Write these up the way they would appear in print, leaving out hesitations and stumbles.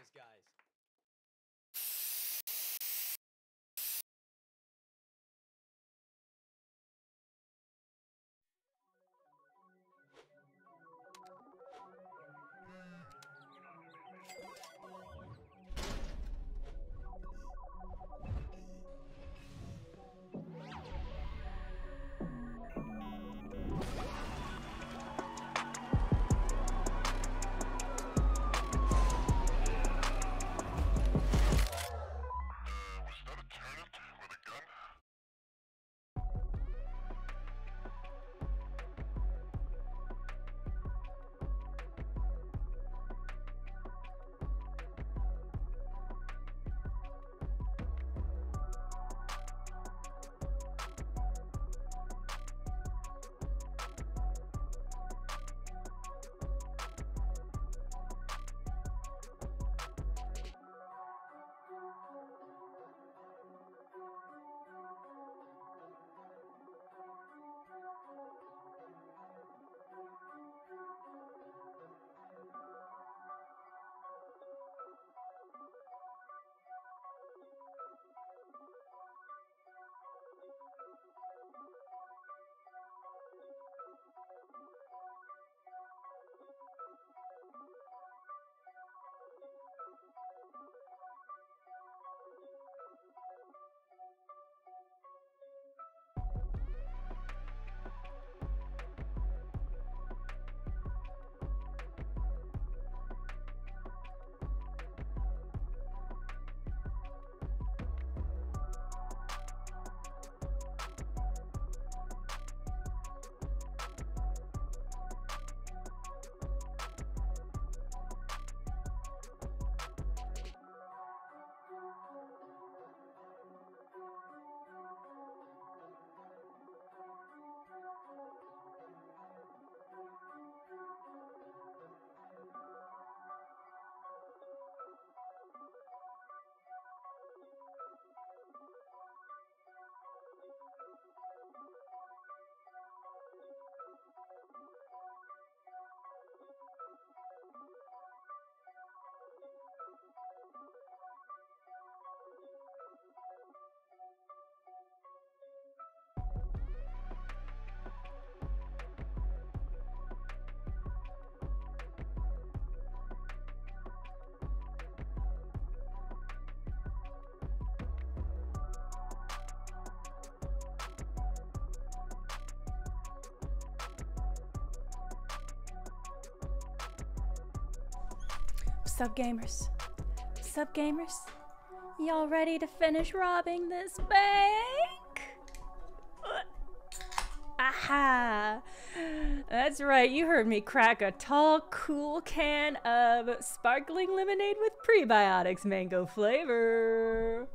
these guys. Sup gamers? Sup gamers? Y'all ready to finish robbing this bank? Aha! That's right, you heard me crack a tall, cool can of sparkling lemonade with prebiotics mango flavor.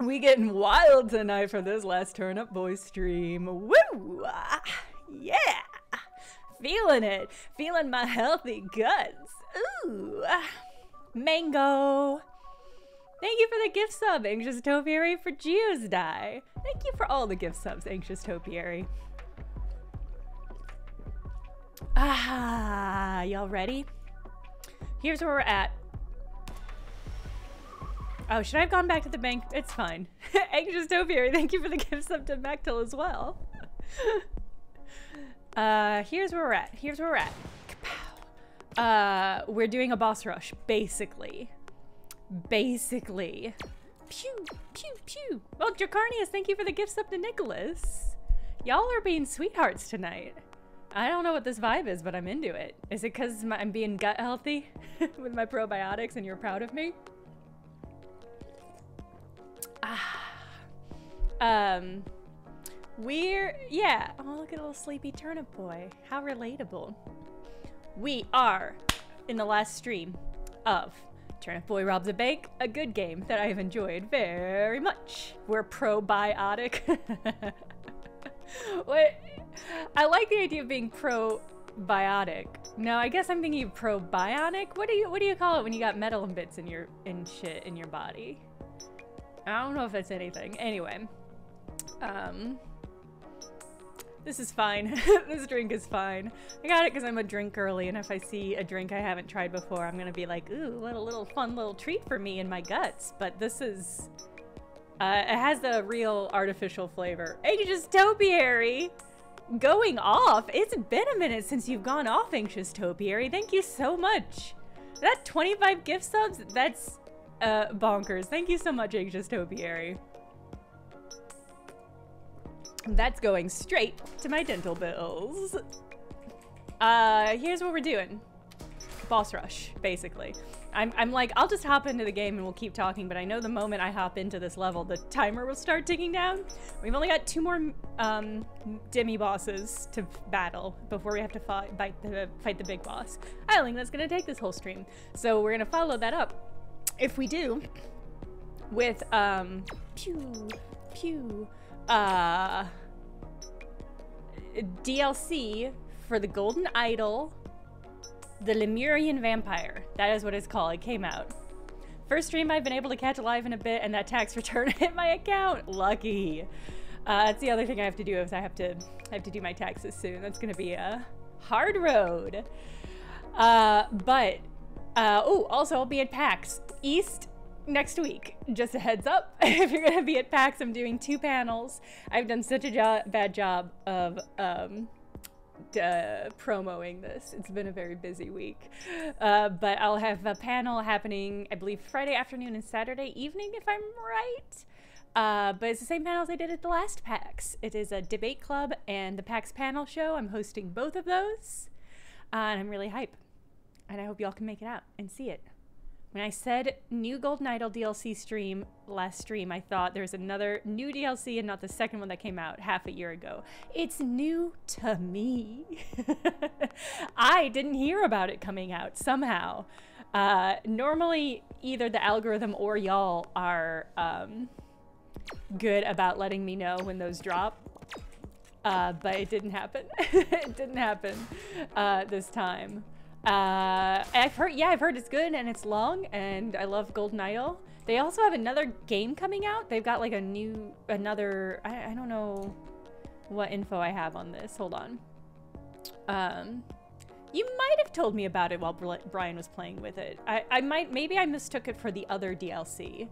We getting wild tonight for this last Turnip Boy stream. Woo! Yeah! Feeling it. Feeling my healthy guts. Ooh. Mango. Thank you for the gift sub, Anxious Topiary, for Geo's Die. Thank you for all the gift subs, Anxious Topiary. Ah, y'all ready? Here's where we're at. Oh, should I have gone back to the bank? It's fine. Anxious Topiary, thank you for the gift sub to Mactel as well. Here's where we're at. Here's where we're at. We're doing a boss rush, basically. Basically. Pew, pew, pew. Well, Dracarnius, thank you for the gift sub to Nicholas. Y'all are being sweethearts tonight. I don't know what this vibe is, but I'm into it. Is it because I'm being gut healthy with my probiotics and you're proud of me? Yeah. Oh, look at little sleepy Turnip Boy. How relatable. We are in the last stream of Turnip Boy Robs a Bank, a good game that I have enjoyed very much. We're probiotic. What? I like the idea of being probiotic. No, I guess I'm thinking of probionic. What do you call it when you got metal and bits in your shit in your body? I don't know if that's anything. Anyway, This is fine. This drink is fine. I got it because I'm a drink girly, and if I see a drink I haven't tried before, I'm gonna be like, ooh, what a little fun little treat for me and my guts. But this is, it has a real artificial flavor. Anxious Topiary going off. It's been a minute since you've gone off, Anxious Topiary. Thank you so much. That 25 gift subs, that's bonkers. Thank you so much, Anxious Topiary. That's going straight to my dental bills. Here's what we're doing. Boss rush, basically. I'm like, I'll just hop into the game and we'll keep talking, but I know the moment I hop into this level, the timer will start ticking down. We've only got 2 more demi bosses to battle before we have to fight the big boss. I don't think that's gonna take this whole stream. So we're gonna follow that up. If we do, with, DLC for the Golden Idol, the Lemurian Vampire. That is what it's called. It came out. First stream I've been able to catch alive in a bit, and that tax return hit my account. Lucky. That's the other thing I have to do is I have to do my taxes soon. That's gonna be a hard road. Oh, also I'll be at PAX East next week. Just a heads up, if you're gonna be at PAX, I'm doing 2 panels. I've done such a bad job of promoting this. It's been a very busy week. But I'll have a panel happening, I believe, Friday afternoon and Saturday evening, if I'm right. But it's the same panels I did at the last PAX. It is a debate club and the PAX panel show. I'm hosting both of those. And I'm really hype. And I hope y'all can make it out and see it. When I said new Golden Idol DLC stream last stream, I thought there's another new DLC and not the second one that came out half a year ago. It's new to me. I didn't hear about it coming out somehow. Normally, either the algorithm or y'all are good about letting me know when those drop. But it didn't happen. It didn't happen this time. I've heard it's good and it's long, and I love Golden Idol. They also have another game coming out. They've got like I don't know what info I have on this. Hold on. You might have told me about it while Brian was playing with it. Maybe I mistook it for the other DLC.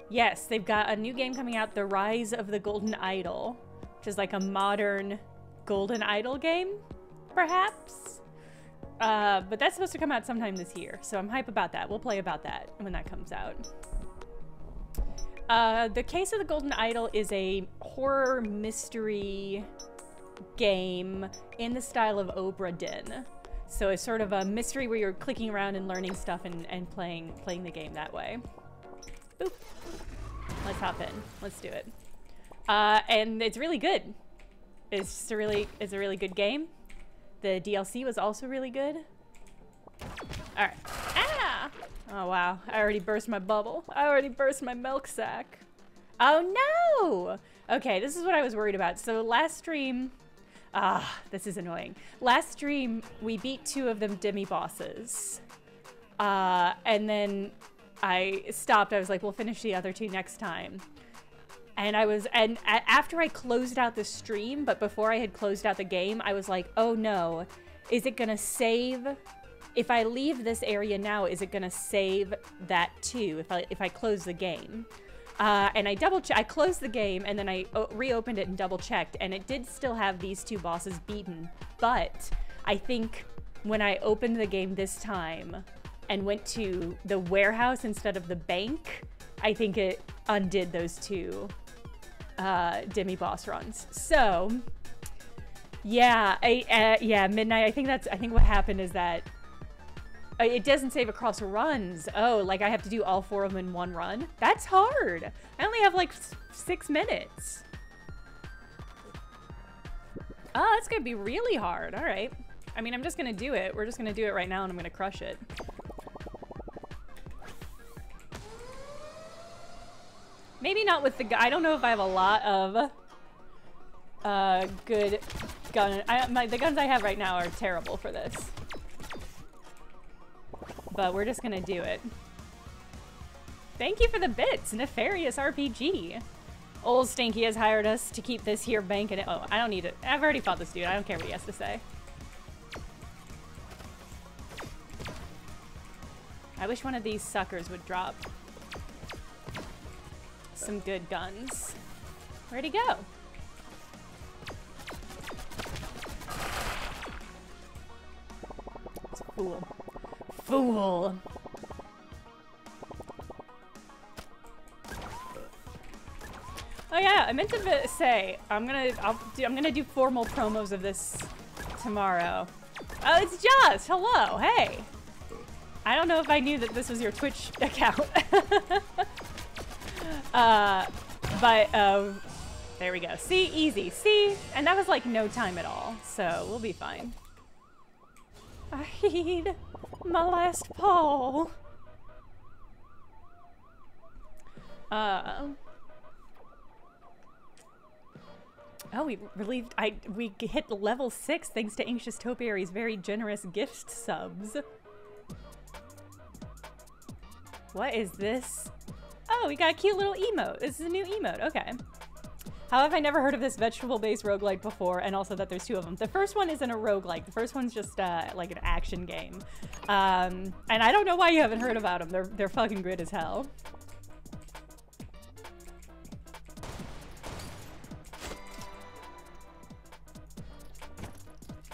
Yes, they've got a new game coming out, The Rise of the Golden Idol, which is like a modern Golden Idol game. Perhaps, but that's supposed to come out sometime this year, so I'm hype about that. We'll play about that when that comes out. The Case of the Golden Idol is a horror mystery game in the style of Obra Dinn. So it's sort of a mystery where you're clicking around and learning stuff and playing the game that way. Boop. Let's hop in. Let's do it. And it's really good. It's a really good game. The DLC was also really good. All right. Ah! Oh, wow. I already burst my bubble. I already burst my milk sack. Oh, no! Okay, this is what I was worried about. So last stream... this is annoying. Last stream, we beat 2 of them demi-bosses. And then I stopped. I was like, we'll finish the other 2 next time. And after I closed out the stream, but before I had closed out the game, I was like, oh no, is it gonna save? If I leave this area now, is it gonna save that too, if I close the game? And I closed the game and then I reopened it and double checked, and it did still have these 2 bosses beaten, but I think when I opened the game this time and went to the warehouse instead of the bank, I think it undid those 2 demi boss runs. So yeah, yeah, midnight. I think what happened is that it doesn't save across runs. Oh, like I have to do all 4 of them in one run. That's hard. I only have like 6 minutes. Oh, that's gonna be really hard. All right. I mean, I'm just gonna do it. We're just gonna do it right now, and I'm gonna crush it. Maybe not with the gun. I don't know if I have a lot of good gun. The guns I have right now are terrible for this. But we're just gonna do it. Thank you for the bits, Nefarious RPG. Old Stinky has hired us to keep this here bank in it. Oh, I don't need it. I've already fought this dude. I don't care what he has to say. I wish one of these suckers would drop some good guns. Where'd he go? Fool. Fool. Oh yeah, I meant to say I'm gonna do formal promos of this tomorrow. Oh, it's Josh. Hello. Hey. I don't know if I knew that this was your Twitch account. There we go. See, easy. See, and that was like no time at all, so we'll be fine. I need my last pole. Oh, we hit level 6 thanks to Anxious Topiary's very generous gift subs. What is this? Oh, we got a cute little emote. This is a new emote. Okay. How have I never heard of this vegetable-based roguelike before, and also that there's 2 of them? The first one isn't a roguelike. The first one's just like an action game. And I don't know why you haven't heard about them. They're fucking good as hell.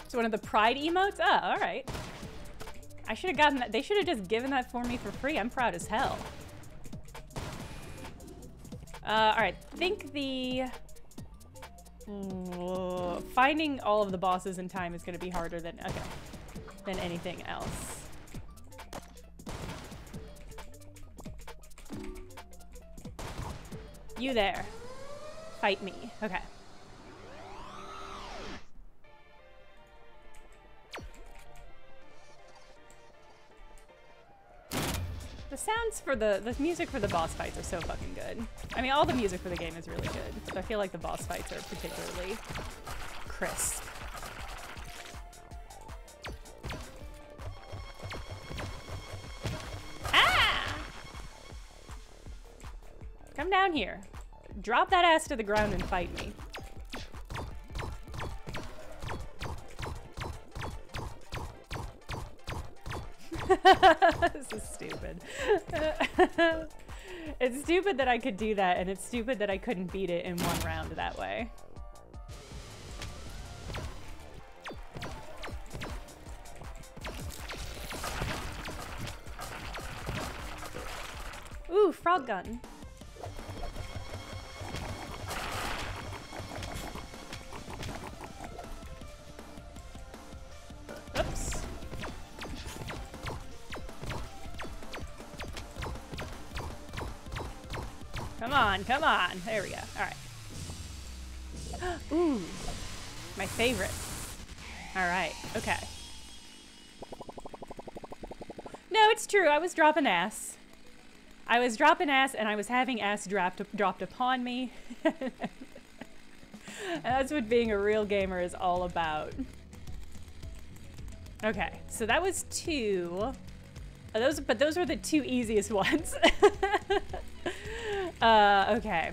It's one of the Pride emotes? Oh, all right. I should have gotten that. They should have just given that for me for free. I'm proud as hell. All right. I think the finding all of the bosses in time is going to be harder than anything else. You there. Fight me. Okay. The sounds for the music for the boss fights are so fucking good. I mean, all the music for the game is really good, but I feel like the boss fights are particularly crisp. Ah! Come down here. Drop that ass to the ground and fight me. This is stupid. It's stupid that I could do that, and it's stupid that I couldn't beat it in one round that way. Ooh, frog gun. Oops. Come on, come on. There we go. All right. Ooh, my favorite. All right, okay. No, it's true. I was dropping ass. I was dropping ass, and I was having ass dropped upon me. And that's what being a real gamer is all about. Okay, so that was 2. But those were the 2 easiest ones. Okay.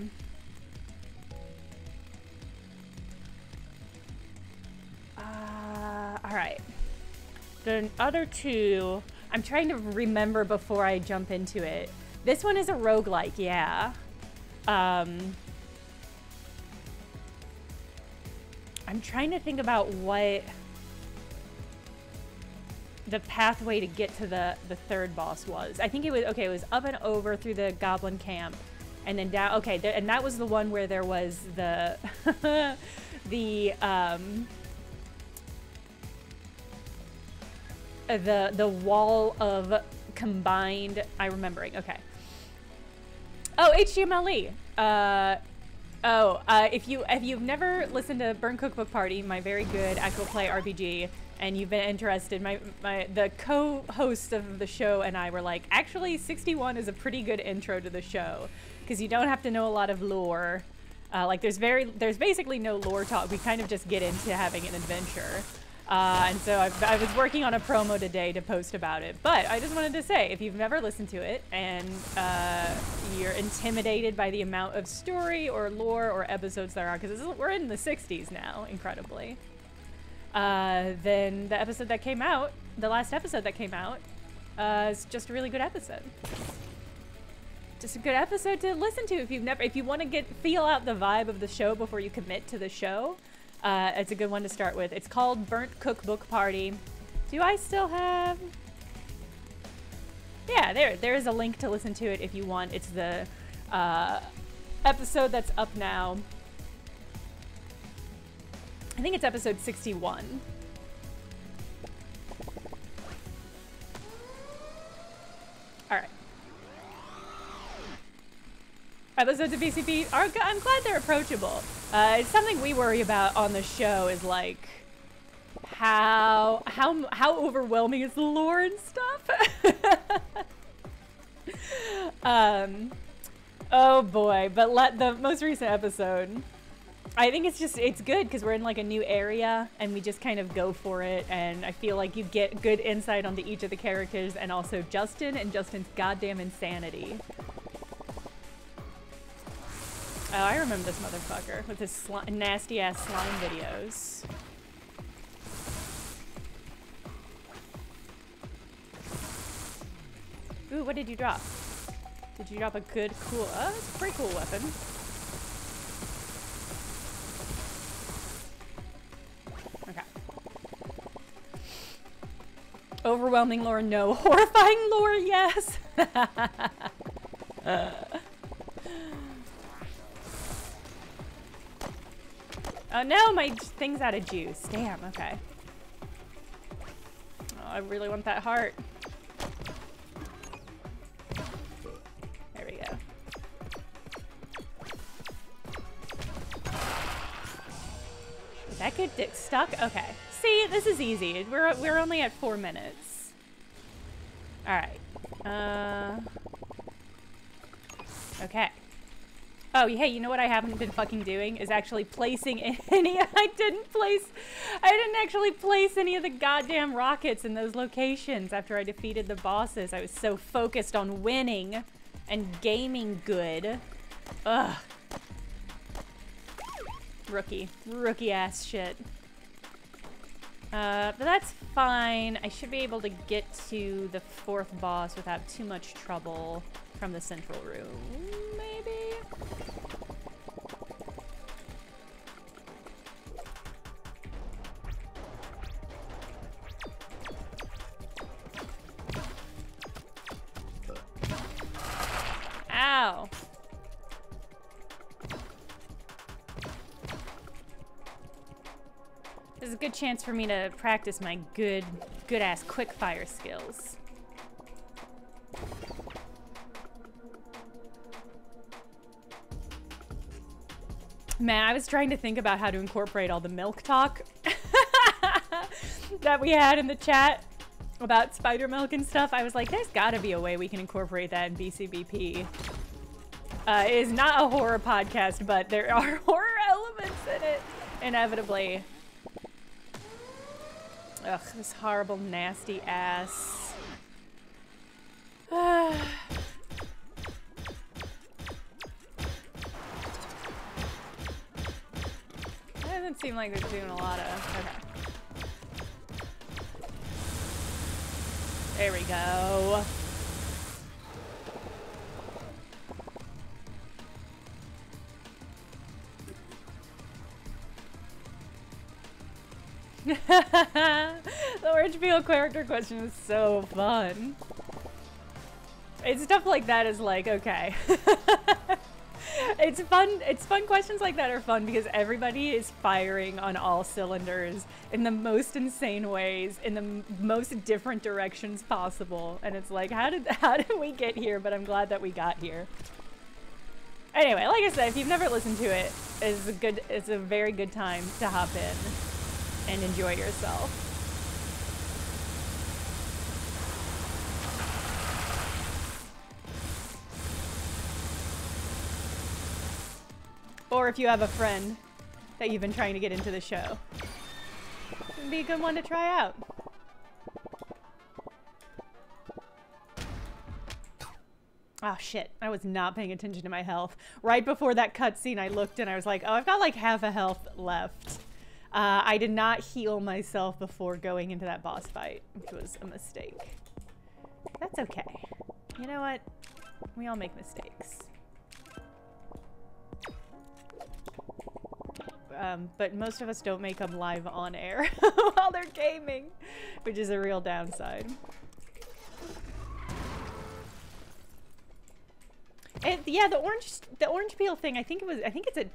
All right. The other 2, I'm trying to remember before I jump into it. This one is a roguelike, yeah. I'm trying to think about what the pathway to get to the 3rd boss was. I think it was, okay, it was up and over through the goblin camp and then down, okay, and that was the one where there was the the wall of combined, I'm remembering, okay. Oh, HTMLE. If you've never listened to Burn Cookbook Party, my very good actual play RPG, and you've been interested, the co-host of the show and I were like, actually 61 is a pretty good intro to the show because you don't have to know a lot of lore. Like there's basically no lore talk. We kind of just get into having an adventure. And so I was working on a promo today to post about it. But I just wanted to say, if you've never listened to it and you're intimidated by the amount of story or lore or episodes there are, because we're in the 60s now, incredibly, then the episode that came out, the last episode that came out, is just a really good episode. Just a good episode to listen to if you want to feel out the vibe of the show before you commit to the show. It's a good one to start with. It's called Burnt Cookbook Party. Do I still have? Yeah, there is a link to listen to it if you want. It's the episode that's up now. I think it's episode 61. All right. Episodes of BCP are, I'm glad they're approachable. It's something we worry about on the show is like how overwhelming is the lore and stuff. Oh boy, but the most recent episode, I think it's good because we're in like a new area and we just kind of go for it, and I feel like you get good insight onto each of the characters and also Justin and Justin's goddamn insanity. Oh, I remember this motherfucker with his nasty ass slime videos. Ooh, what did you drop? Did you drop a good, cool, it's a pretty cool weapon. Okay. Overwhelming lore, no. Horrifying lore, yes. Oh no, my thing's out of juice. Damn, okay. Oh, I really want that heart. There we go. Did that get stuck? Okay. See, this is easy. We're only at 4 minutes. Alright. Okay. Oh, hey, you know what I haven't been fucking doing is actually placing any. I didn't actually place any of the goddamn rockets in those locations after I defeated the bosses. I was so focused on winning and gaming good. Ugh. Rookie ass shit. But that's fine. I should be able to get to the 4th boss without too much trouble from the central room, maybe? Ow. This is a good chance for me to practice my good ass quick fire skills. Man, I was trying to think about how to incorporate all the milk talk that we had in the chat about spider milk and stuff. I was like, there's gotta be a way we can incorporate that in BCBP. It is not a horror podcast, but there are horror elements in it, inevitably. Ugh, this horrible, nasty ass. Doesn't seem like they're doing a lot of. Okay. There we go. The orange peel character question is so fun. It's stuff like that is like, okay. It's fun questions like that are fun because everybody is firing on all cylinders in the most insane ways, in the most different directions possible, and it's like, how did we get here? But I'm glad that we got here. Anyway, like I said, if you've never listened to it, it's a very good time to hop in and enjoy yourself. Or if you have a friend that you've been trying to get into the show, it'd be a good one to try out. Oh shit, I was not paying attention to my health. Right before that cutscene, I looked and I was like, oh, I've got like half a health left. I did not heal myself before going into that boss fight, which was a mistake. That's okay. You know what? We all make mistakes. But most of us don't make them live on air while they're gaming, which is a real downside. And yeah, the orange peel thing, I think it's a,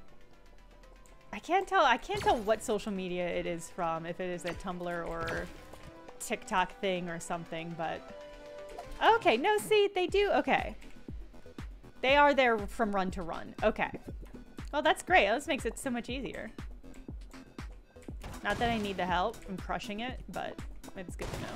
I can't tell what social media it is from, if it is a Tumblr or TikTok thing or something, but okay, no, see, they do, okay. They are there from run to run, okay. Well, that's great, this makes it so much easier. Not that I need the help, I'm crushing it, but it's good to know.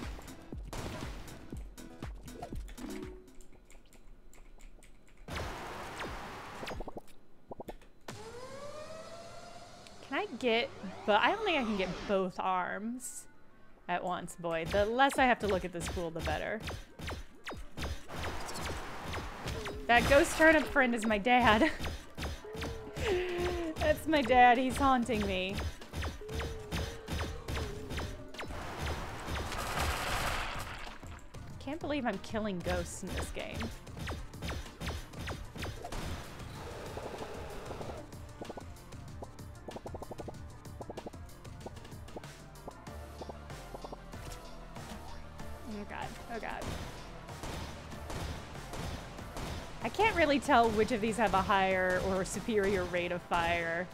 Can I get, but I don't think I can get both arms at once, boy. The less I have to look at this pool, the better. That ghost turnip friend is my dad. That's my dad, he's haunting me. Can't believe I'm killing ghosts in this game. Oh god, oh god. I can't really tell which of these have a higher or superior rate of fire.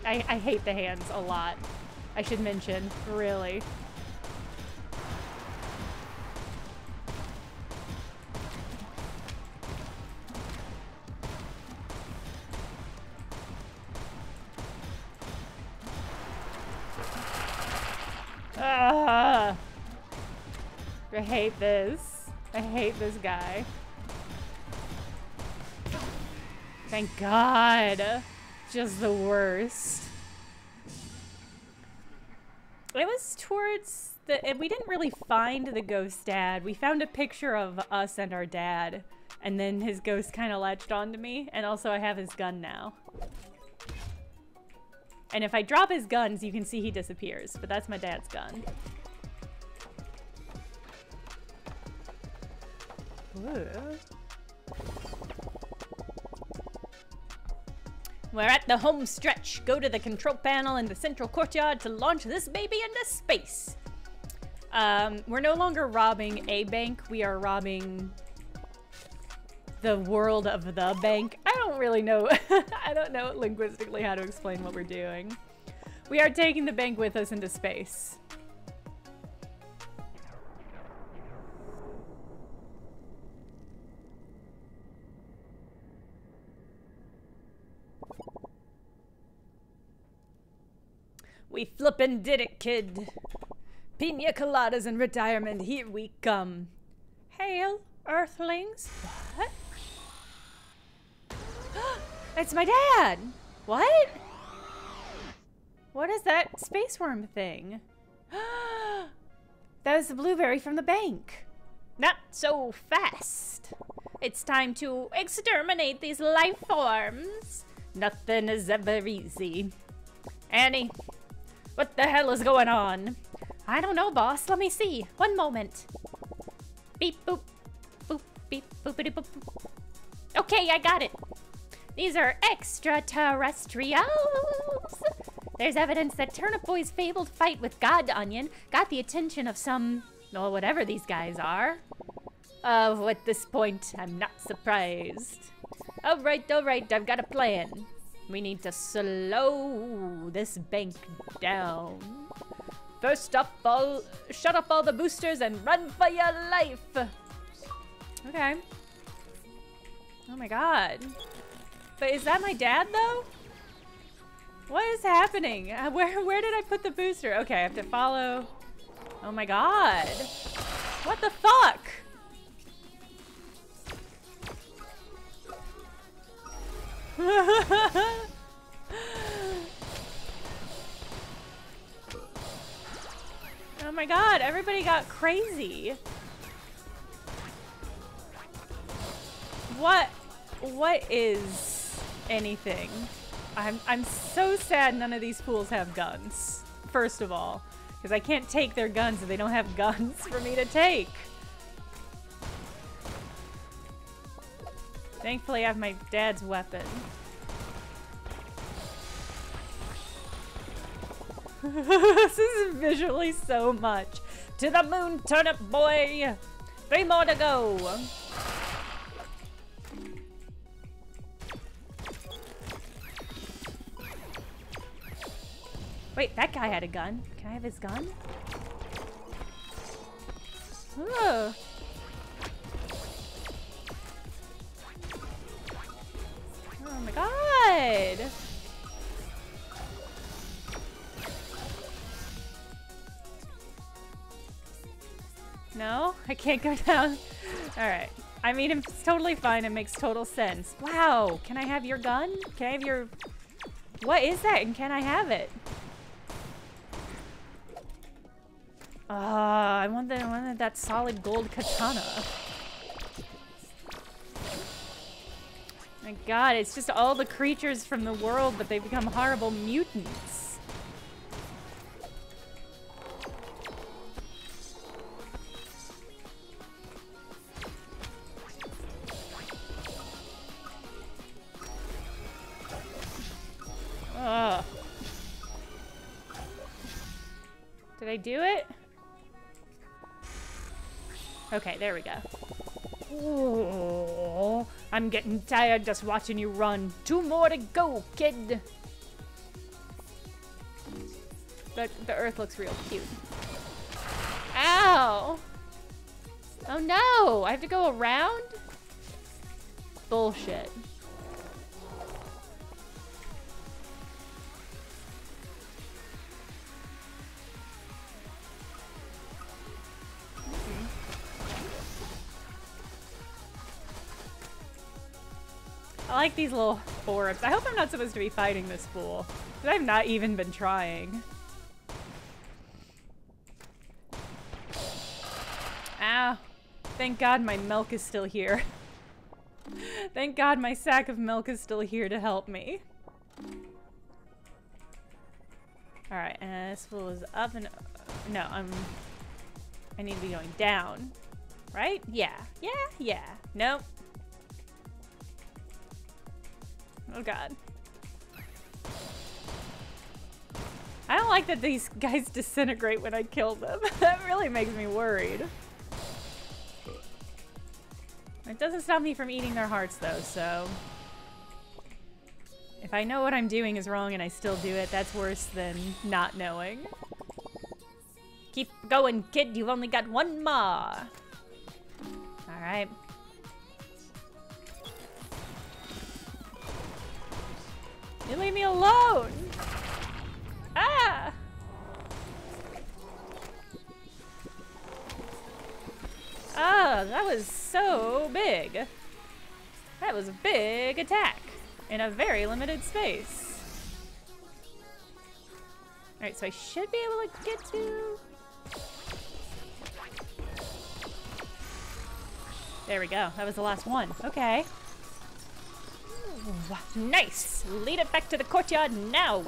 I hate the hands a lot. I should mention, really. I hate this. I hate this guy. Thank God. Just the worst. It was towards the... We didn't really find the ghost dad. We found a picture of us and our dad. And then his ghost kind of latched onto me. And also I have his gun now. And if I drop his guns, you can see he disappears. But that's my dad's gun. Ooh. We're at the home stretch. Go to the control panel in the central courtyard to launch this baby into space. We're no longer robbing a bank. We are robbing the world of the bank. I don't really know. I don't know linguistically how to explain what we're doing. We are taking the bank with us into space. We flippin' did it, kid. Pina coladas in retirement, here we come. Hail, Earthlings. What? It's my dad! What? What is that space worm thing? That was the blueberry from the bank. Not so fast. It's time to exterminate these life forms. Nothing is ever easy. Annie, what the hell is going on? I don't know, boss. Let me see. One moment. Beep, boop. Boop, beep, boopity, boop. Okay, I got it. These are extraterrestrials. There's evidence that Turnip Boy's fabled fight with God Onion got the attention of some, well, whatever these guys are. At this point, I'm not surprised. All right, I've got a plan. We need to slow this bank down. First up, shut up all the boosters and run for your life. Okay. Oh my god. But is that my dad though? What is happening? Where did I put the booster? Okay, I have to follow. Oh my god. What the fuck? Oh my god, everybody got crazy. What is anything? I'm so sad none of these fools have guns. First of all, because I can't take their guns if they don't have guns for me to take. Thankfully, I have my dad's weapon. This is visually so much. To the moon, Turnip Boy! 3 more to go! Wait, that guy had a gun. Can I have his gun? Ugh. Oh my god! No? I can't go down? Alright. I mean, it's totally fine. It makes total sense. Wow! Can I have your gun? Can I have your... What is that? And can I have it? I want that solid gold katana. My god, it's just all the creatures from the world, but they become horrible mutants. Ugh. Did I do it? Okay, there we go. Oh, I'm getting tired just watching you run. 2 more to go, kid. But the earth looks real cute. Ow! Oh no! I have to go around? Bullshit. I like these little orbs. I hope I'm not supposed to be fighting this fool. Because I've not even been trying. Ow. Thank God my milk is still here. Thank God my sack of milk is still here to help me. Alright, and this fool is up and... No, I need to be going down. Right? Yeah. Yeah. Nope. Oh god. I don't like that these guys disintegrate when I kill them. That really makes me worried. It doesn't stop me from eating their hearts though, so... If I know what I'm doing is wrong and I still do it, that's worse than not knowing. Keep going, kid. You've only got 1 more. Alright. You leave me alone! Ah! Ah, that was so big. That was a big attack in a very limited space. Alright, so I should be able to get to... There we go. That was the last one. Okay. Nice! Lead it back to the courtyard now!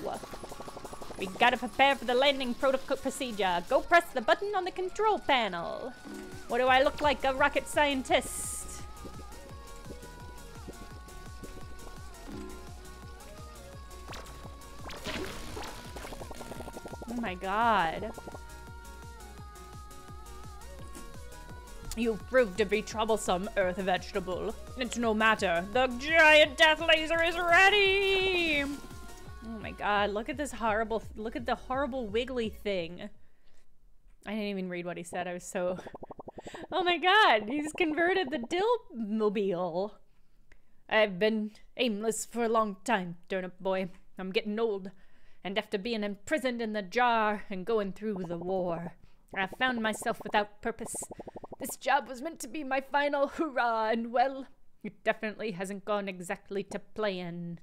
We gotta prepare for the landing protocol procedure. Go press the button on the control panel. What do I look like, a rocket scientist? Oh my god. You've proved to be troublesome, Earth Vegetable. It's no matter. The giant death laser is ready! Oh my god, look at this horrible... Look at the horrible wiggly thing. I didn't even read what he said. I was so... Oh my god, he's converted the Dill-mobile. I've been aimless for a long time, Turnip Boy. I'm getting old. And after being imprisoned in the jar and going through the war, I found myself without purpose. This job was meant to be my final hurrah, and well, It definitely hasn't gone exactly to plan.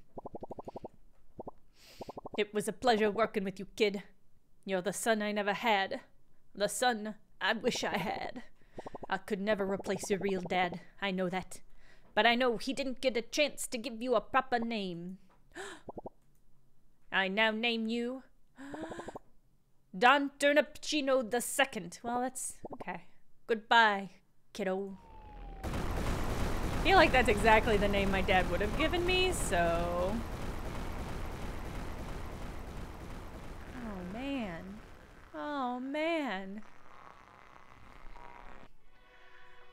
It was a pleasure working with you, kid. You're the son I never had. The son I wish I had. I could never replace your real dad. I know that. But I know he didn't get a chance to give you a proper name. I now name you Don Turnipchino II. Well, that's okay. Goodbye, kiddo. I feel like that's exactly the name my dad would have given me, so... Oh, man. Oh, man.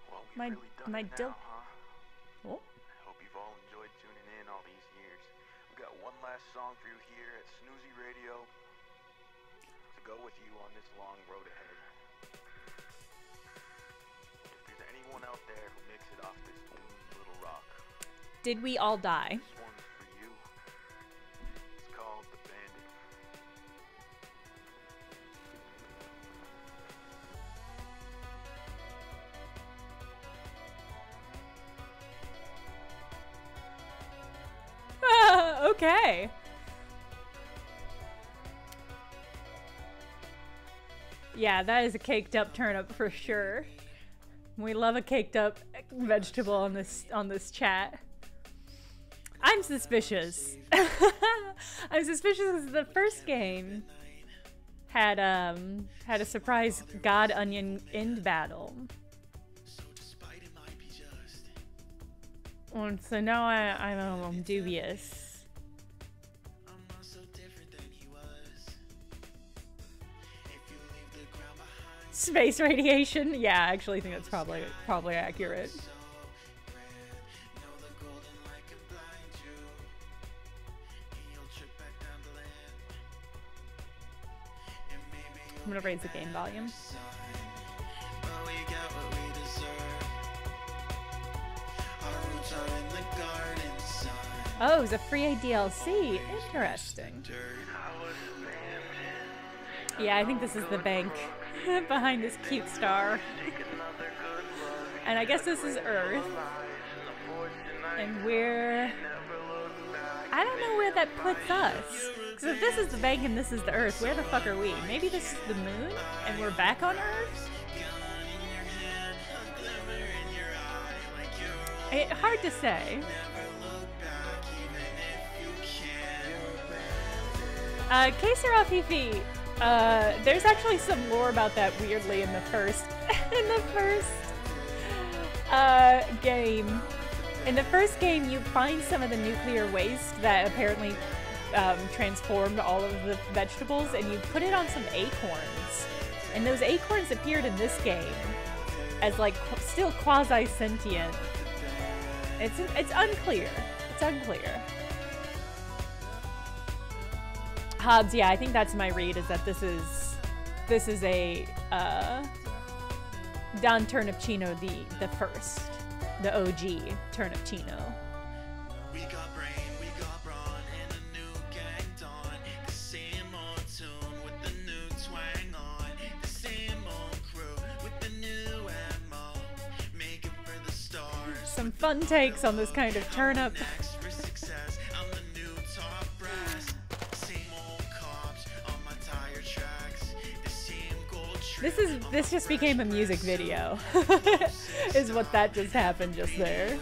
Well, My now, huh? Oh. I hope you've all enjoyed tuning in all these years. We got one last song for you here at Snoozy Radio to go with you on this long road ahead. If there's anyone out there who makes it off this little rock, Did we all die? this one's for you. It's called The Bandit. Okay. Yeah, that is a caked up turnip for sure. We love a caked up vegetable on this chat. I'm suspicious. I'm suspicious because the first game had a surprise God Onion end battle. And so now I'm dubious. Space radiation? Yeah, I actually think that's probably accurate. I'm gonna raise the game volume. Oh, it's a free DLC. Interesting. Yeah, I think this is the bank behind this cute star. And I guess this is Earth. And I don't know where that puts us. Because if this is the bank and this is the Earth, where the fuck are we? Maybe this is the moon and we're back on Earth? Hard to say. Kaser Afifi, there's actually some lore about that weirdly in the first game. In the first game, you find some of the nuclear waste that apparently transformed all of the vegetables, and you put it on some acorns. And those acorns appeared in this game as like still quasi-sentient. It's unclear. It's unclear. Hobbs, yeah, I think that's my read, is that this is a Don Turnipchino the first, the OG Turnipchino. We got brain, we got brawn, and a new gang dawn. The same old tune with the new twang on. The same old crew with the new ammo. Make it for the stars. Some fun takes on this kind of turnip. Next for success, I'm the new top brass. Same old cops on my tire tracks. The same gold trim. This just became a music video. Is what that just happened just there.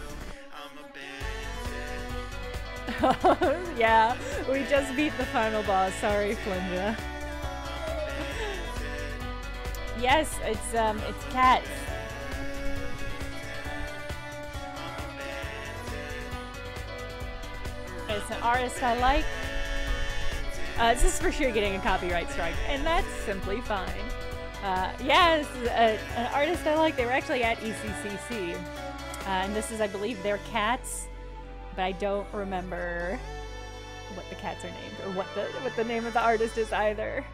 Yeah, we just beat the final boss. Sorry, Flinja. Yes, it's cats. It's an artist I like. This is for sure getting a copyright strike, and that's simply fine. Yeah, this is an artist I like. They were actually at ECCC, and this is, I believe, their cats, but I don't remember what the cats are named or what the name of the artist is either.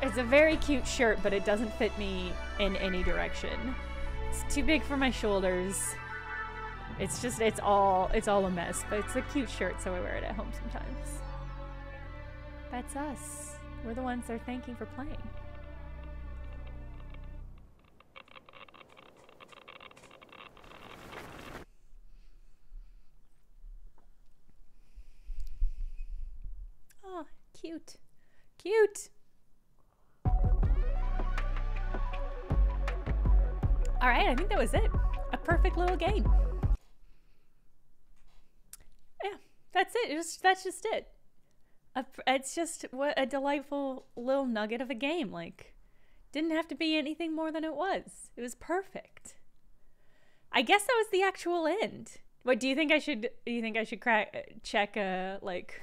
It's a very cute shirt, but it doesn't fit me in any direction. It's too big for my shoulders. It's all a mess, but it's a cute shirt, so I wear it at home sometimes. That's us. We're the ones they're thanking for playing. Cute. Cute. All right, I think that was it. A perfect little game. Yeah, that's it. That's just it. It's just what a delightful little nugget of a game. Like, didn't have to be anything more than it was. It was perfect. I guess that was the actual end. What do you think I should? Do you think I should check like?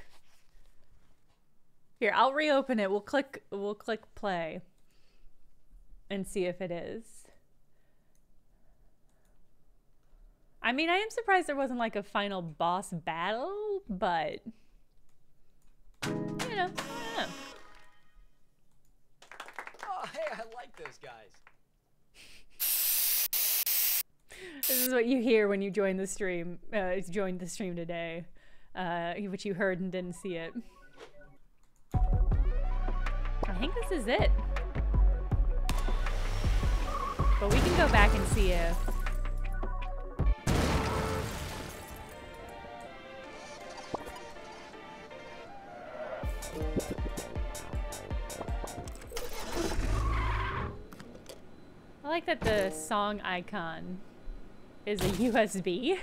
Here, I'll reopen it. We'll click play, and see if it is. I mean, I am surprised there wasn't like a final boss battle, but you know, I don't know. Oh, hey, I like those guys. This is what you hear when you join the stream. Joined the stream today, which you heard and didn't see it. I think this is it, but we can go back and see if. I like that the song icon is a USB.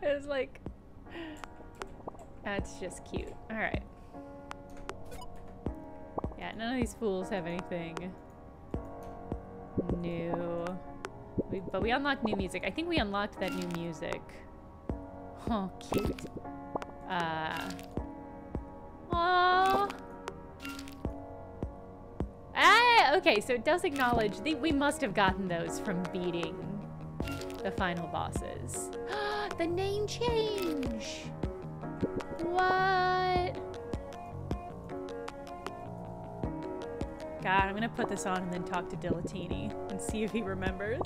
It's like, that's just cute. All right. Yeah, none of these fools have anything new. But we unlocked new music. I think we unlocked that new music. Oh, cute. Oh. Okay, so it does acknowledge we must have gotten those from beating the final bosses. The name change. What? God, I'm gonna put this on and then talk to Dilatini and see if he remembers.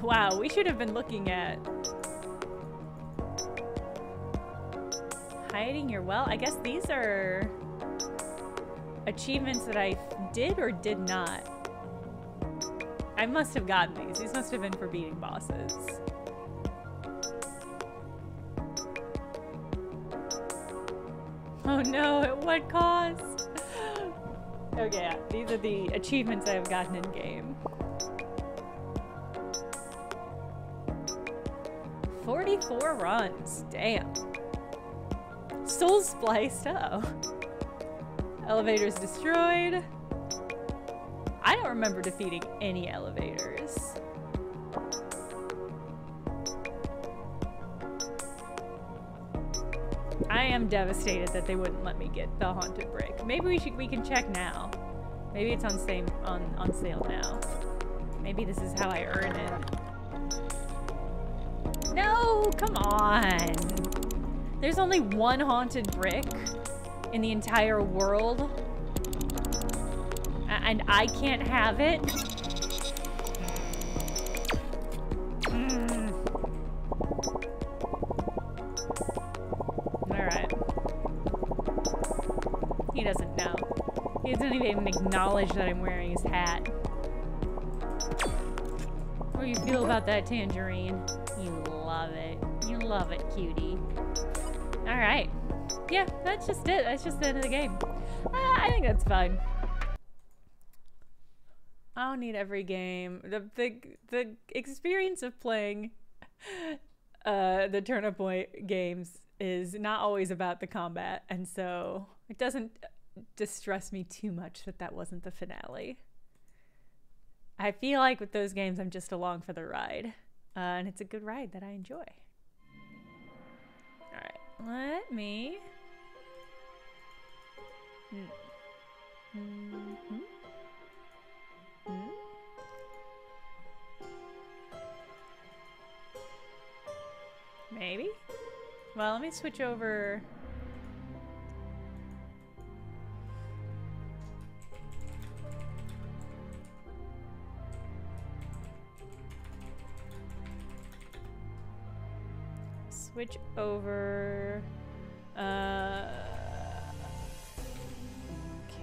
Wow, we should have been looking at hiding your well. I guess these are achievements that I did or did not. I must have gotten these. These must have been for beating bosses. Oh no, at what cost? Okay, yeah, these are the achievements I have gotten in game. 44 runs, damn. Soul spliced, oh. Elevators destroyed. I don't remember defeating any elevators. I am devastated that they wouldn't let me get the haunted brick. Maybe we can check now. Maybe it's on sale now. Maybe this is how I earn it. No, come on. There's only one haunted brick in the entire world. And I can't have it. Alright. He doesn't know. He doesn't even acknowledge that I'm wearing his hat. What do you feel about that tangerine? You love it. You love it, cutie. Alright. Yeah, that's just it. That's just the end of the game. I think that's fine. I don't need every game. The experience of playing the Turnip Boy games is not always about the combat, and so it doesn't distress me too much that that wasn't the finale. I feel like with those games, I'm just along for the ride, and it's a good ride that I enjoy. All right, let me. Maybe? Well, let me switch over. Switch over.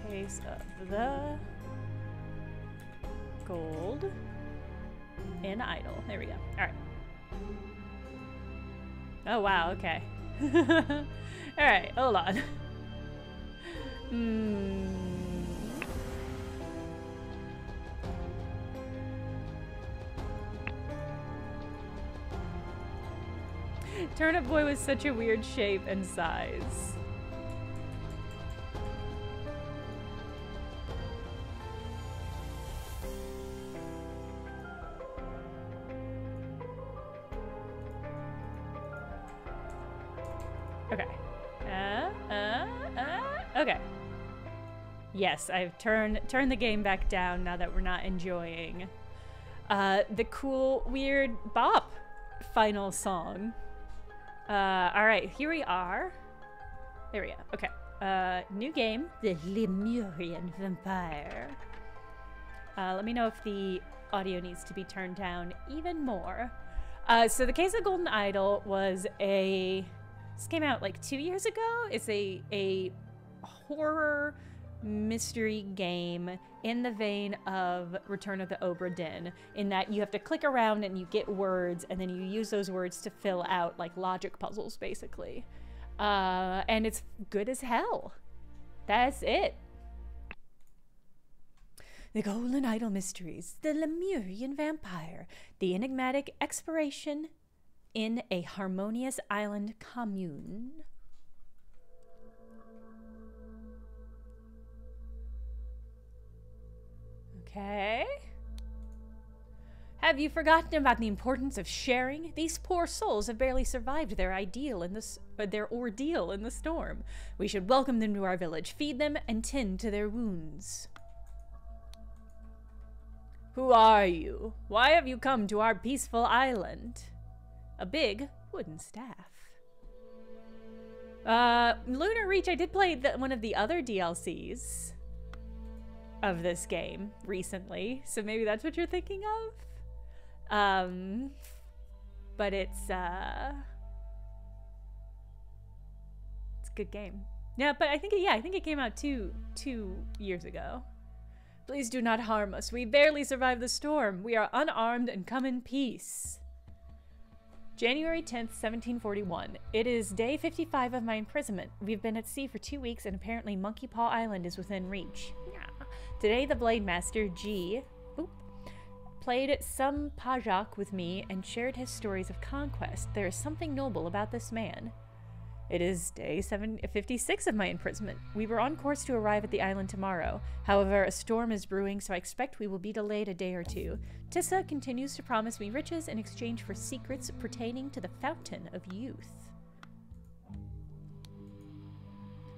Case of the gold and idol. There we go. All right. Oh, wow, okay. Alright, hold on. Turnip Boy was such a weird shape and size. Okay. Okay. Yes, I've turned the game back down now that we're not enjoying the cool, weird bop final song. Alright, here we are. There we go. Okay. New game. The Lemurian Vampire. Let me know if the audio needs to be turned down even more. So the Case of the Golden Idol was this came out like 2 years ago. It's a horror mystery game in the vein of Return of the Obra Dinn, in that you have to click around and you get words, and then you use those words to fill out like logic puzzles, basically. And it's good as hell. That's it. The Golden Idol Mysteries, the Lemurian Vampire, the enigmatic exploration in a harmonious island commune. Okay. Have you forgotten about the importance of sharing? These poor souls have barely survived their ordeal in the storm. We should welcome them to our village, feed them, and tend to their wounds. Who are you? Why have you come to our peaceful island? A big wooden staff. Lunar Reach, I did play one of the other DLCs of this game recently, so maybe that's what you're thinking of. But it's a good game. Yeah, but I think it came out two years ago. Please do not harm us. We barely survived the storm. We are unarmed and come in peace. January 10th, 1741. It is day 55 of my imprisonment. We've been at sea for 2 weeks and apparently Monkey Paw Island is within reach. Today the Blade Master, G, played some pajak with me and shared his stories of conquest. There is something noble about this man. It is day 56 of my imprisonment. We were on course to arrive at the island tomorrow. However, a storm is brewing, so I expect we will be delayed a day or two. Tissa continues to promise me riches in exchange for secrets pertaining to the Fountain of Youth.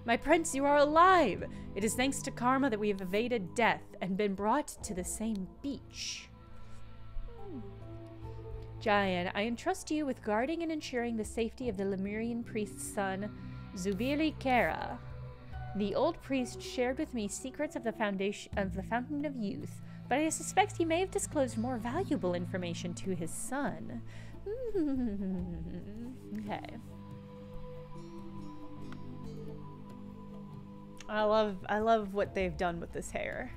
My prince, you are alive! It is thanks to karma that we have evaded death and been brought to the same beach. Giant, I entrust you with guarding and ensuring the safety of the Lemurian priest's son, Zubili Kara. The old priest shared with me secrets of the Fountain of Youth, but I suspect he may have disclosed more valuable information to his son. Okay. I love what they've done with this hair.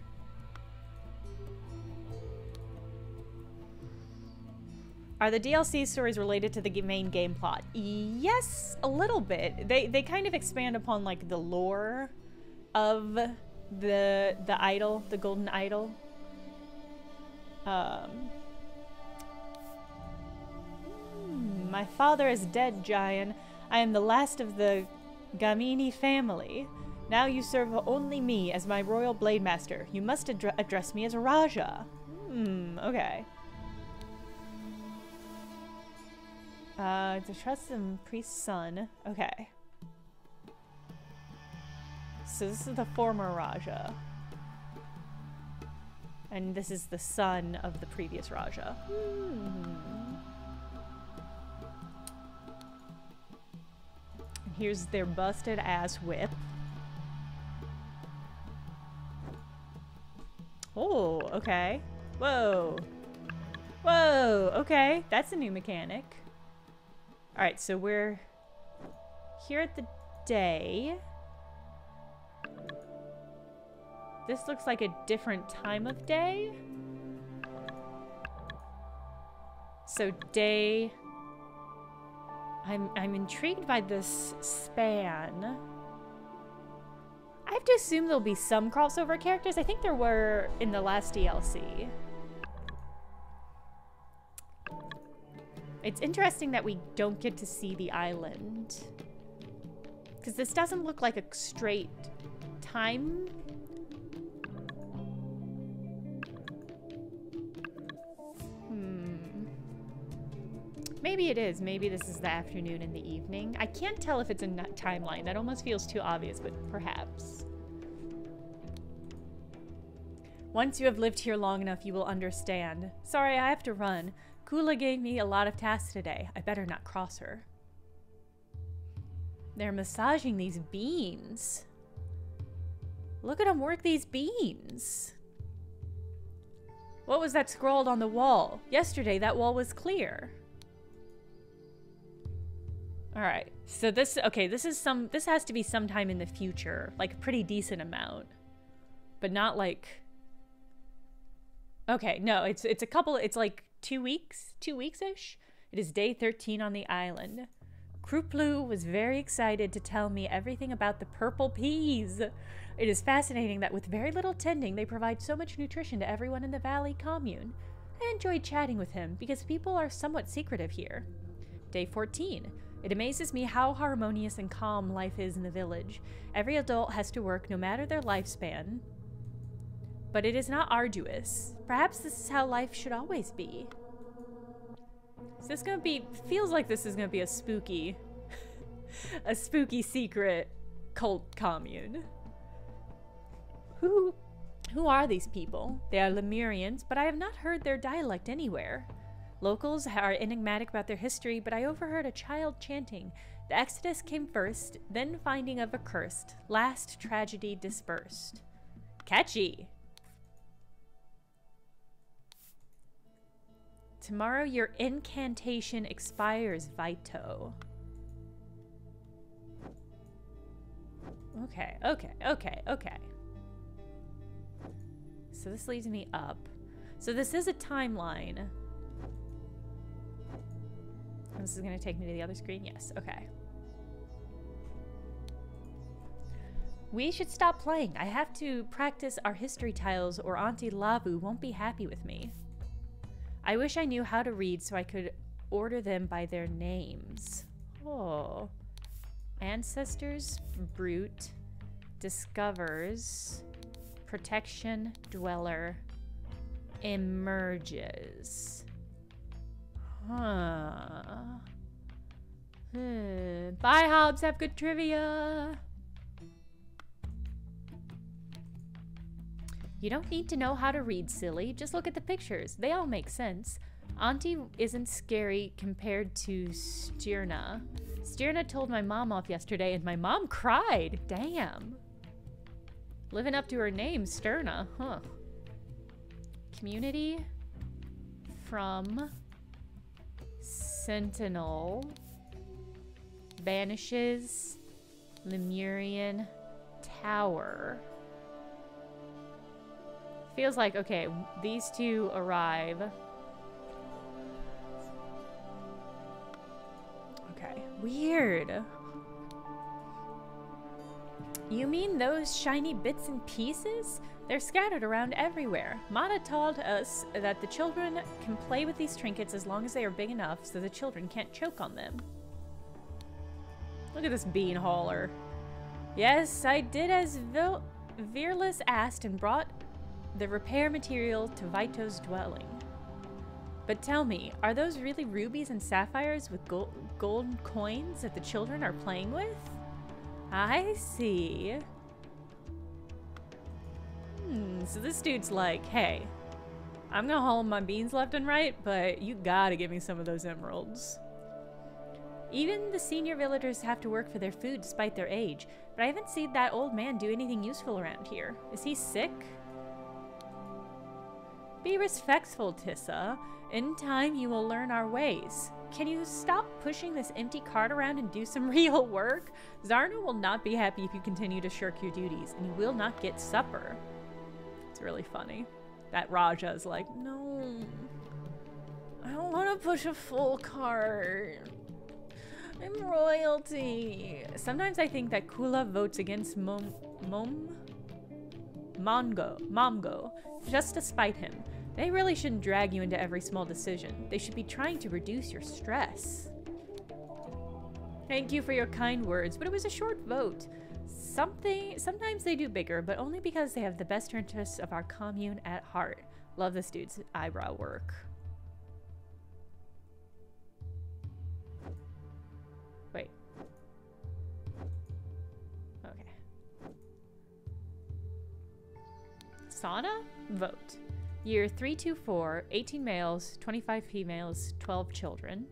Are the DLC stories related to the main game plot? Yes, a little bit. They kind of expand upon like the lore of the idol, the golden idol. My father is dead, Giant. I am the last of the Gamini family. Now you serve only me as my royal blade master. You must address me as Raja. Okay. To trust the priest's son. Okay. So this is the former Raja. And this is the son of the previous Raja. And here's their busted ass whip. Oh, okay. Whoa. Whoa, okay. That's a new mechanic. Alright, so we're here at the day. This looks like a different time of day. So day I'm intrigued by this span. I have to assume there'll be some crossover characters. I think there were in the last DLC. It's interesting that we don't get to see the island. Because this doesn't look like a straight time. Maybe it is. Maybe this is the afternoon and the evening. I can't tell if it's a timeline. That almost feels too obvious, but perhaps. Once you have lived here long enough, you will understand. Sorry, I have to run. Kula gave me a lot of tasks today. I better not cross her. They're massaging these beans. Look at them work these beans. What was that scrawled on the wall? Yesterday, that wall was clear. Alright, so this has to be sometime in the future. Like a pretty decent amount. But not like... Okay, no, it's like 2 weeks? 2 weeks-ish? It is day 13 on the island. Kruplu was very excited to tell me everything about the purple peas. It is fascinating that with very little tending, they provide so much nutrition to everyone in the valley commune. I enjoyed chatting with him because people are somewhat secretive here. Day 14. It amazes me how harmonious and calm life is in the village. Every adult has to work no matter their lifespan. But it is not arduous. Perhaps this is how life should always be. Is this gonna be... Feels like this is gonna be a spooky... a spooky secret cult commune. Who are these people? They are Lemurians, but I have not heard their dialect anywhere. Locals are enigmatic about their history, but I overheard a child chanting. The Exodus came first, then finding of accursed, last tragedy dispersed. Catchy! Tomorrow your incantation expires, Vito. Okay. So this leads me up. So this is a timeline. This is going to take me to the other screen? Yes, okay. We should stop playing. I have to practice our history tiles or Auntie Labu won't be happy with me. I wish I knew how to read so I could order them by their names. Oh. Ancestors, Brute, Discovers, Protection, Dweller, Emerges. Huh. Bye, Hobbs. Have good trivia. You don't need to know how to read, silly. Just look at the pictures. They all make sense. Auntie isn't scary compared to Stirna. Stirna told my mom off yesterday, and my mom cried. Damn. Living up to her name, Stirna. Huh. Community from Sentinel banishes Lemurian Tower. Feels like, okay, these two arrive. Okay, weird. You mean those shiny bits and pieces? They're scattered around everywhere. Mata told us that the children can play with these trinkets as long as they are big enough so the children can't choke on them. Look at this bean hauler. Yes, I did as Virlus asked and brought the repair material to Vito's dwelling. But tell me, are those really rubies and sapphires with gold coins that the children are playing with? I see. So this dude's like, hey, I'm gonna haul my beans left and right, but you gotta give me some of those emeralds. Even the senior villagers have to work for their food despite their age, but I haven't seen that old man do anything useful around here. Is he sick? Be respectful, Tissa. In time, you will learn our ways. Can you stop pushing this empty cart around and do some real work? Zarna will not be happy if you continue to shirk your duties, and you will not get supper. It's really funny. That Raja is like, no, I don't want to push a full cart. I'm royalty. Sometimes I think that Kula votes against Momgo just to spite him. They really shouldn't drag you into every small decision. They should be trying to reduce your stress. Thank you for your kind words, but it was a short vote. Sometimes they do bigger, but only because they have the best interests of our commune at heart. Love this dude's eyebrow work. Wait. Okay. Sauna? Vote. Year 324, 18 males, 25 females, 12 children.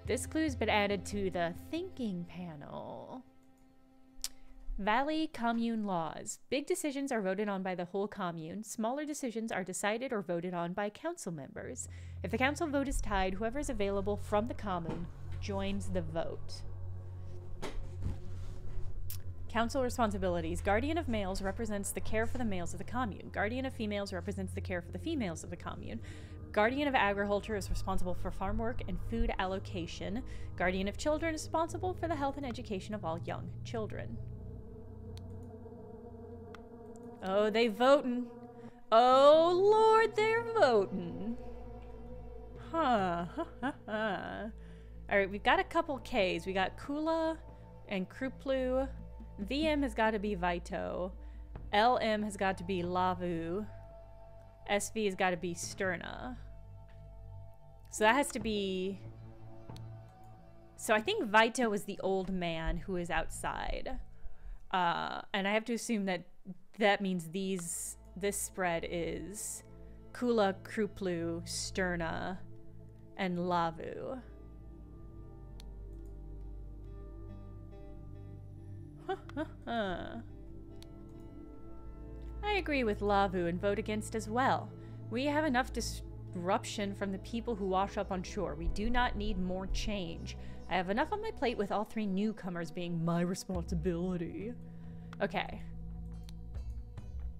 This clue's been added to the thinking panel. Valley commune laws. Big decisions are voted on by the whole commune. Smaller decisions are decided or voted on by council members. If the council vote is tied, whoever is available from the commune joins the vote. Council responsibilities. Guardian of males represents the care for the males of the commune. Guardian of females represents the care for the females of the commune. Guardian of agriculture is responsible for farm work and food allocation. Guardian of children is responsible for the health and education of all young children. Oh, they voting. Oh, Lord, they're voting. Huh. All right, we've got a couple Ks. We got Kula and Kruplu. VM has got to be Vito. LM has got to be Lavu. SV has got to be Sterna. So that has to be... So I think Vito is the old man who is outside. And I have to assume that that means this spread is Kula, Kruplu, Sterna, and Lavu. I agree with Lavu and vote against as well. We have enough disruption from the people who wash up on shore. We do not need more change. I have enough on my plate with all three newcomers being my responsibility. Okay.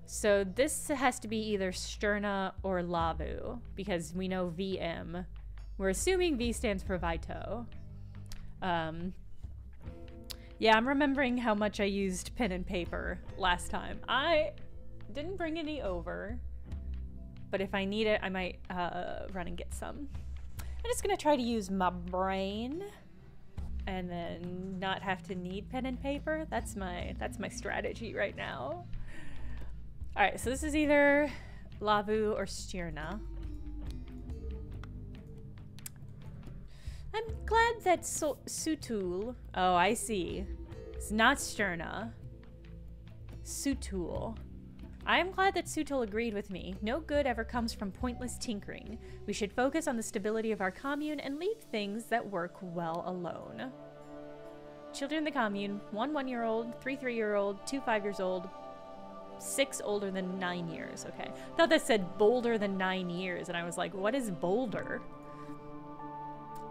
So this has to be either Sterna or Lavu, because we know VM. We're assuming V stands for Vito. Yeah, I'm remembering how much I used pen and paper last time. I didn't bring any over, but if I need it, I might run and get some. I'm just gonna try to use my brain and then not have to need pen and paper. That's my strategy right now. All right, so this is either Lavu or Sterna. I'm glad that Sutul... Oh, I see. It's not Sterna. Sutul. I am glad that Sutul agreed with me. No good ever comes from pointless tinkering. We should focus on the stability of our commune and leave things that work well alone. Children in the commune. 1 1-year-old, 3 3-year-old, 2 5 years old, 6 older than 9 years. Okay. I thought that said bolder than 9 years, and I was like, what is bolder?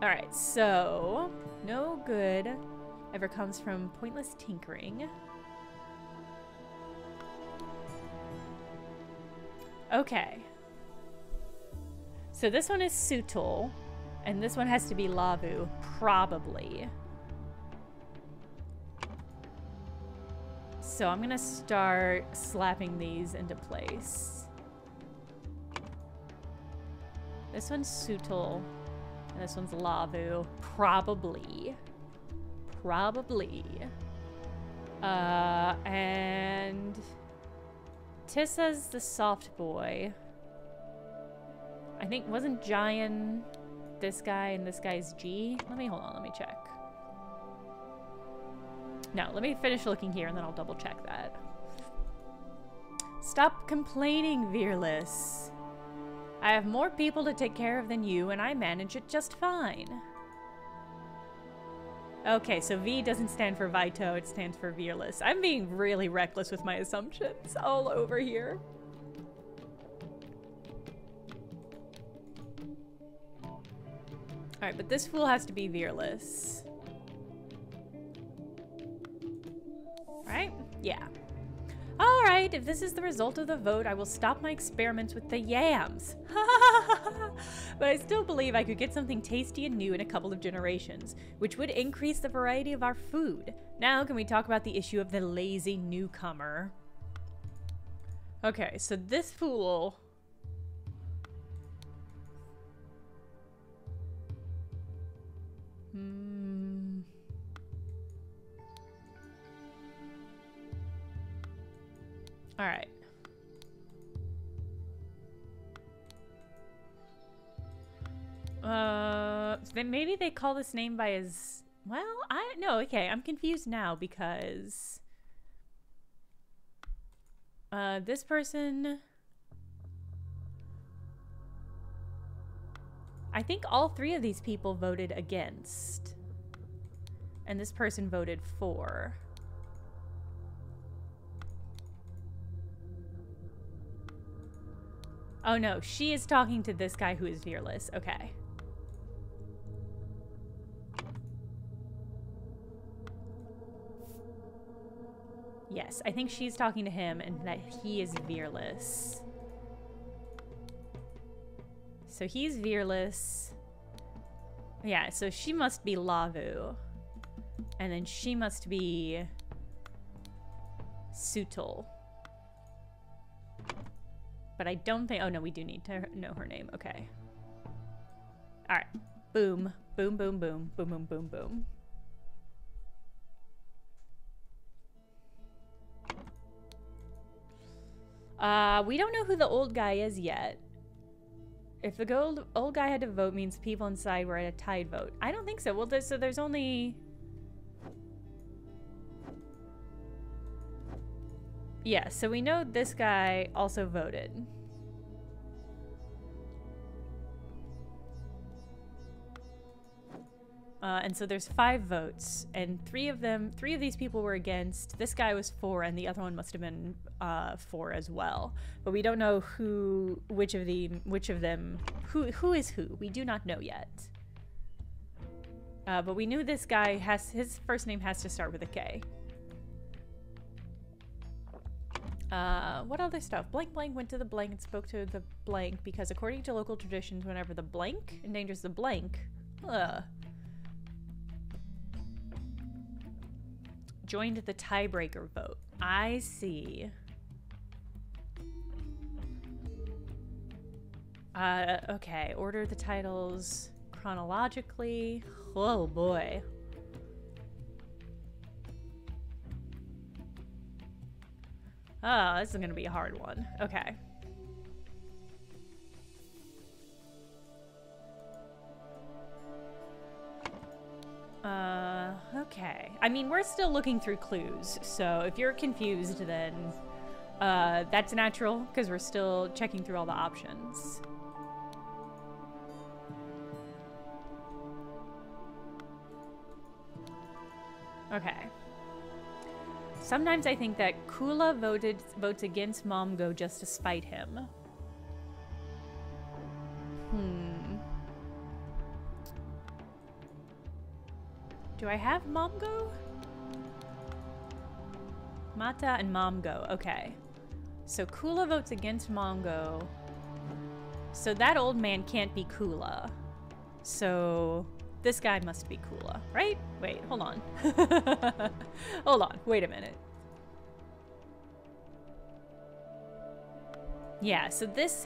Alright, so no good ever comes from pointless tinkering. Okay. So this one is Sutul, and this one has to be Lavu, probably. So I'm gonna start slapping these into place. This one's Sutul. And this one's Lavu. Probably. Probably. And Tissa's the soft boy. I think, wasn't Giant this guy and this guy's G? Hold on, let me check. No, let me finish looking here and then I'll double check that. Stop complaining, Veerless. I have more people to take care of than you, and I manage it just fine. Okay, so V doesn't stand for Vito, it stands for Veerless. I'm being really reckless with my assumptions all over here. Alright, but this fool has to be Veerless. Right? Yeah. Alright, if this is the result of the vote, I will stop my experiments with the yams. But But I still believe I could get something tasty and new in a couple of generations, which would increase the variety of our food. Now, can we talk about the issue of the lazy newcomer? Okay, so this fool... Alright. Then maybe they call this name by his... Well, no, okay, I'm confused now because... this person... I think all three of these people voted against. And this person voted for. Oh no, she is talking to this guy who is fearless. Okay. Yes, I think she's talking to him and that he is fearless. So he's fearless. Yeah, so she must be Lavu. And then she must be Sutul. But I don't think... Oh, no, we do need to know her name. Okay. Alright. Boom. Boom, boom, boom. Boom, boom, boom, boom. We don't know who the old guy is yet. If the old guy had to vote means people inside were at a tied vote. I don't think so. Well, so there's only... Yeah, so we know this guy also voted. And so there's 5 votes, and 3 of these people were against. This guy was for, and the other one must have been for as well. But we don't know which of them, who is who. We do not know yet. But we knew this guy his first name has to start with a K. What other stuff? Blank blank went to the blank and spoke to the blank because according to local traditions, whenever the blank endangers the blank, joined the tiebreaker vote. I see. Okay, order the titles chronologically. Oh boy. Oh, this is gonna be a hard one. Okay. Okay. I mean, we're still looking through clues, so if you're confused, then that's natural, because we're still checking through all the options. Okay. Sometimes I think that Kula votes against Momgo just to spite him. Do I have Momgo? Mata and Momgo. Okay. So Kula votes against Momgo. So that old man can't be Kula. So this guy must be Kula, right? Wait, hold on. Hold on. Wait a minute. Yeah, so this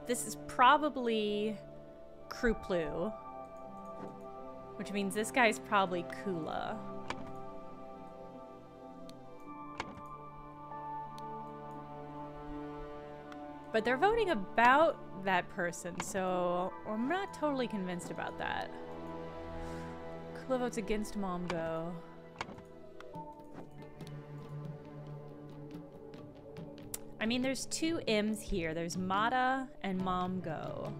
is probably Kruplu. Which means this guy's probably Kula. But they're voting about that person, so I'm not totally convinced about that. Kula votes against Momgo. I mean, there's 2 M's here. There's Mata and Momgo.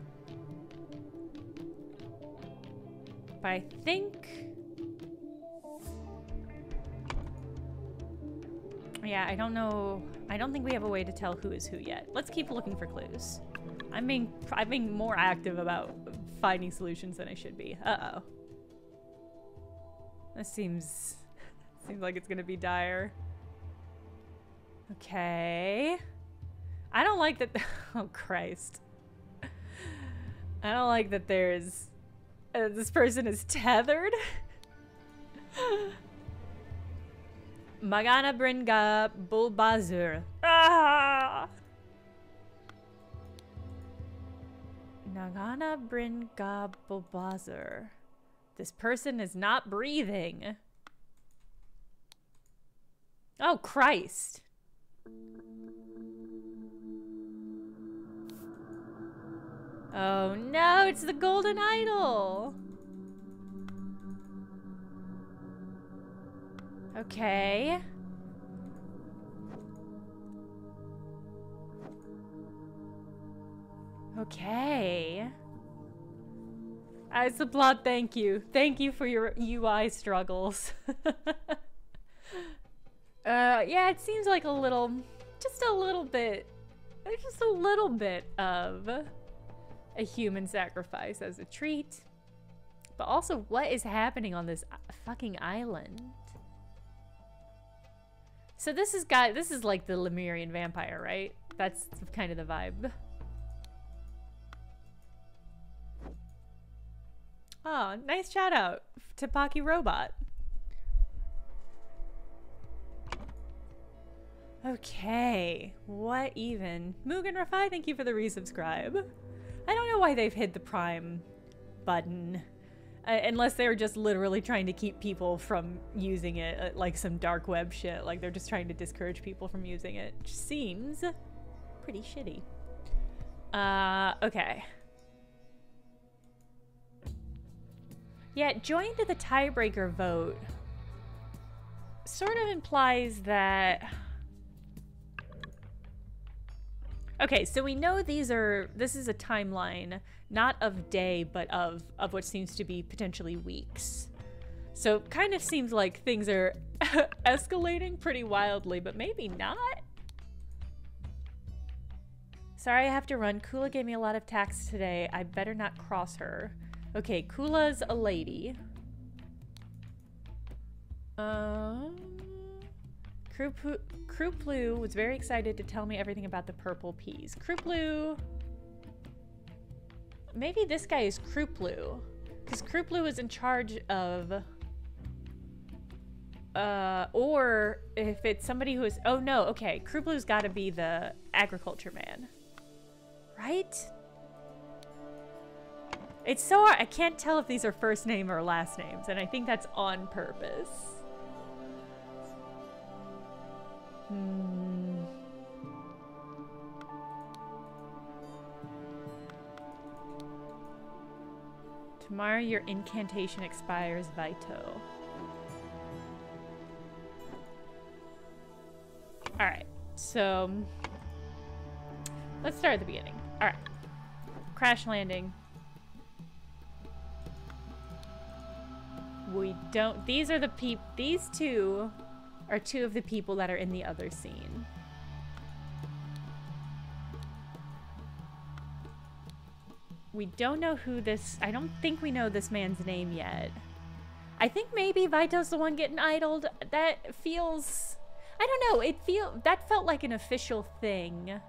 But I think... Yeah, I don't know. I don't think we have a way to tell who is who yet. Let's keep looking for clues. I'm being more active about finding solutions than I should be. Uh-oh. This seems like it's gonna be dire. Okay. I don't like that. Oh, Christ. I don't like that there's... this person is tethered. Magana Bringa Bulbazur. Ah! Nagana Bringa Bulbazur. This person is not breathing. Oh, Christ. Oh no, it's the golden idol. Okay. Okay. It's a plot, thank you. Thank you for your UI struggles. Yeah, it seems like a little, just a little bit of a human sacrifice as a treat. But also, what is happening on this fucking island? So this is like the Lemurian vampire, right? That's kind of the vibe. Oh, nice shout out to Pocky Robot. Okay, what even? Mugen Rafai, thank you for the resubscribe. I don't know why they've hid the Prime button. Unless they were just literally trying to keep people from using it, like some dark web shit. Like they're just trying to discourage people from using it. Which seems pretty shitty. Okay. Yeah, join to the tiebreaker vote sort of implies that... Okay, so we know this is a timeline, not of day, but of what seems to be potentially weeks. So it kind of seems like things are escalating pretty wildly, but maybe not. Sorry, I have to run. Kula gave me a lot of tax today. I better not cross her. Okay, Kula's a lady. Kruplu was very excited to tell me everything about the purple peas. Kruplu... Maybe this guy is Kruplu. Because Kruplu is in charge of... or if it's somebody who is... Oh no, okay. Kruplu's gotta be the agriculture man. Right? It's so hard. I can't tell if these are first name or last names, and I think that's on purpose. Tomorrow your incantation expires, Vito. Alright, so... Let's start at the beginning. Alright. Crash landing. We don't... These are the these two are two of the people that are in the other scene. We don't know who this... I don't think we know this man's name yet. I think maybe Vito's the one getting idled. That feels... I don't know. That felt like an official thing.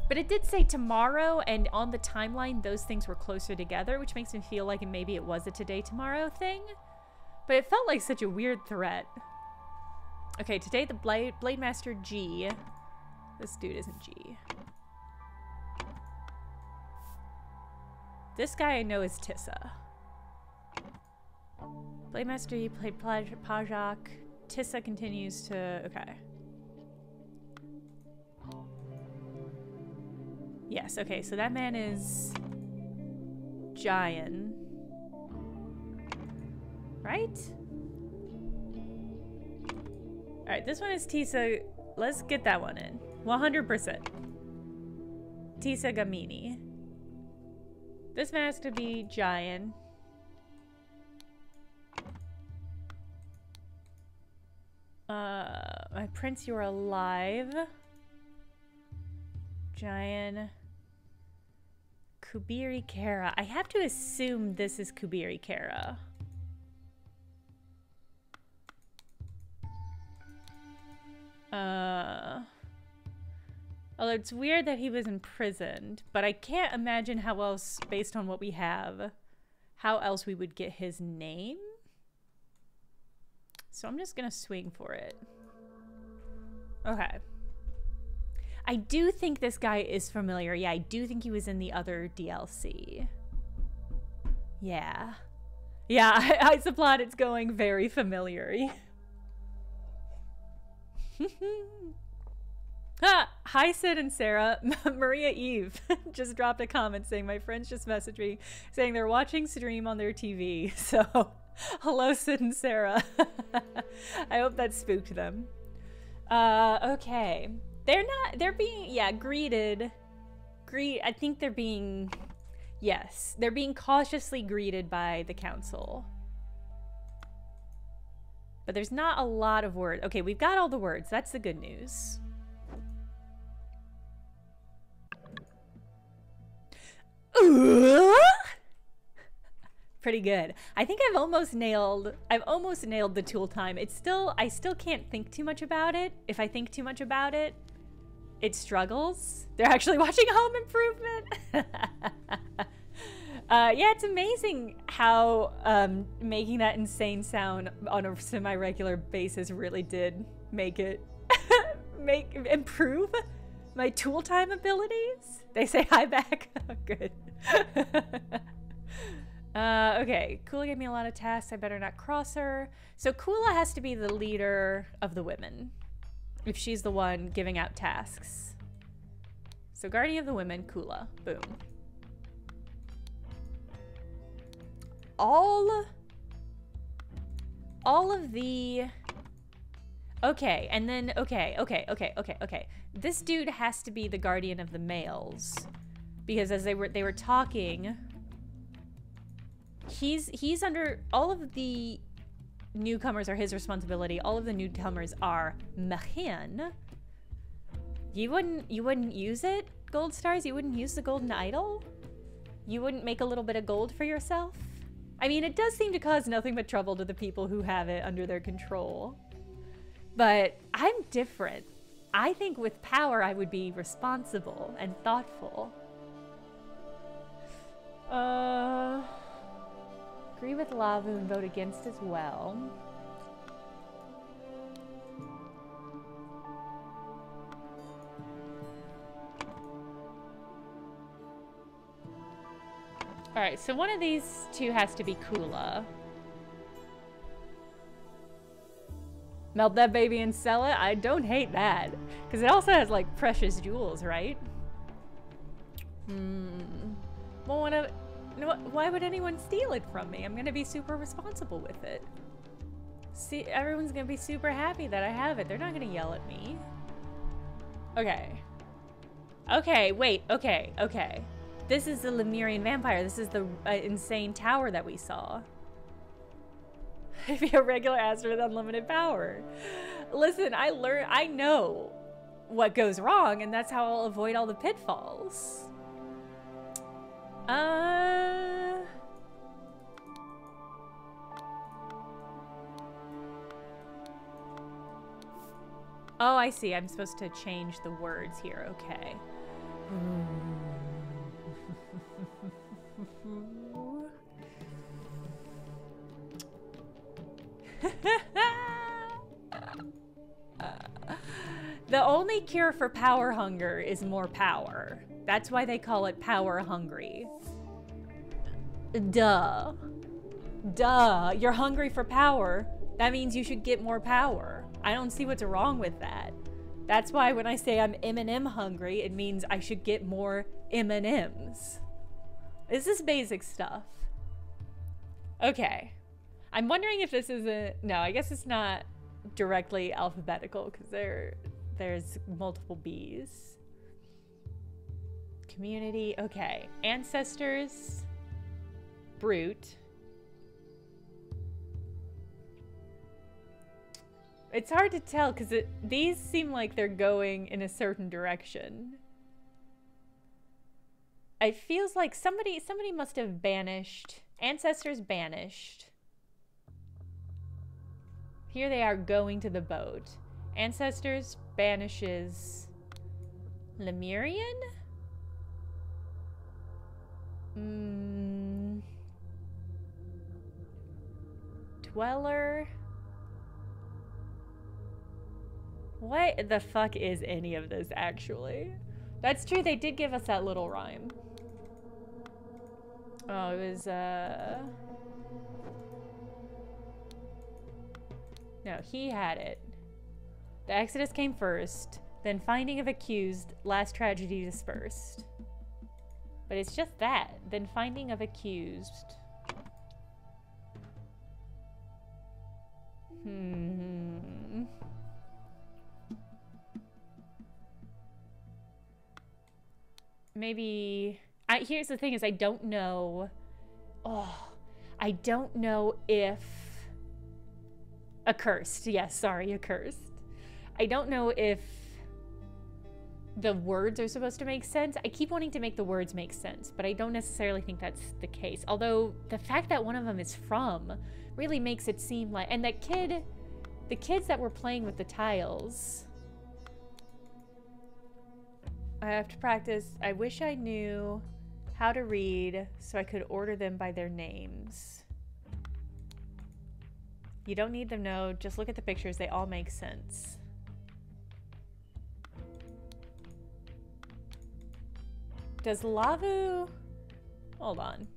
But it did say tomorrow, and on the timeline, those things were closer together, which makes me feel like maybe it was a today-tomorrow thing. But it felt like such a weird threat. Okay, today the Blade Master G. This dude isn't G. This guy I know is Tissa. Blade Master G played Pajak. Tissa continues to... Okay. Yes, okay, so that man is... Giant. Right? Alright, this one is Tissa. Let's get that one in. 100%. Tissa Gamini. This man has to be Giant. My prince, you are alive. Giant. Kubiri Kara. I have to assume this is Kubiri Kara. Although it's weird that he was imprisoned, but I can't imagine how else, based on what we have, how else we would get his name. So I'm just gonna swing for it. Okay. I do think this guy is familiar. Yeah, I do think he was in the other DLC. Yeah. Yeah, I suppose it's going very familiar. Hi, Sid and Sarah. Maria Eve just dropped a comment saying my friends just messaged me saying they're watching stream on their TV. So, hello, Sid and Sarah. I hope that spooked them. Okay. They're being, yeah, greeted. I think they're being, yes, they're being cautiously greeted by the council. But there's not a lot of words. Okay, we've got all the words. That's the good news. Pretty good. I think I've almost nailed the tool time. It's still, I still can't think too much about it. If I think too much about it, it struggles. They're actually watching Home Improvement. Yeah, it's amazing how making that insane sound on a semi-regular basis really did make it improve my tool time abilities. They say hi back. Oh, good. Okay, Kula gave me a lot of tasks. I better not cross her. So Kula has to be the leader of the women if she's the one giving out tasks. So Guardian of the Women, Kula. Boom. All of the... Okay, and then, okay. This dude has to be the guardian of the males. Because as they were talking, he's under, all of the newcomers are his responsibility. All of the newcomers are Mahin. You wouldn't use it, Gold Stars? You wouldn't use the golden idol? You wouldn't make a little bit of gold for yourself? I mean, it does seem to cause nothing but trouble to the people who have it under their control. But I'm different. I think with power, I would be responsible and thoughtful. Agree with Lavu and vote against as well. Alright, so one of these two has to be Kula. Melt that baby and sell it? I don't hate that. Because it also has, like, precious jewels, right? Well, why would anyone steal it from me? I'm gonna be super responsible with it. See, everyone's gonna be super happy that I have it. They're not gonna yell at me. Okay. Okay, wait, okay. This is the Lemurian vampire. This is the insane tower that we saw. Be a regular ass with unlimited power. Listen, I know what goes wrong, and that's how I'll avoid all the pitfalls. Oh, I see. I'm supposed to change the words here. Okay. The only cure for power hunger is more power. That's why they call it power hungry. Duh. You're hungry for power. That means you should get more power. I don't see what's wrong with that. That's why when I say I'm M&M hungry, it means I should get more M&Ms. This is basic stuff. Okay. I'm wondering if this isn't... No, I guess it's not directly alphabetical because there's multiple B's. Community. Okay. Ancestors. Brute. It's hard to tell because these seem like they're going in a certain direction. It feels like somebody must have banished. Ancestors banished. Here they are going to the boat. Ancestors banishes Lemurian? Dweller? What the fuck is any of this, actually? That's true, they did give us that little rhyme. Oh, it was, no, he had it. The Exodus came first, then finding of accused, last tragedy dispersed. But it's just that, then finding of accused. Maybe... here's the thing is I don't know... Oh, I don't know if... Accursed. Yes, sorry, accursed. I don't know if the words are supposed to make sense. I keep wanting to make the words make sense, but I don't necessarily think that's the case. Although the fact that one of them is from really makes it seem like... And that kid... The kids that were playing with the tiles... I have to practice. I wish I knew how to read so I could order them by their names. You don't need them, no. Just look at the pictures. They all make sense. Does Lavu... Hold on.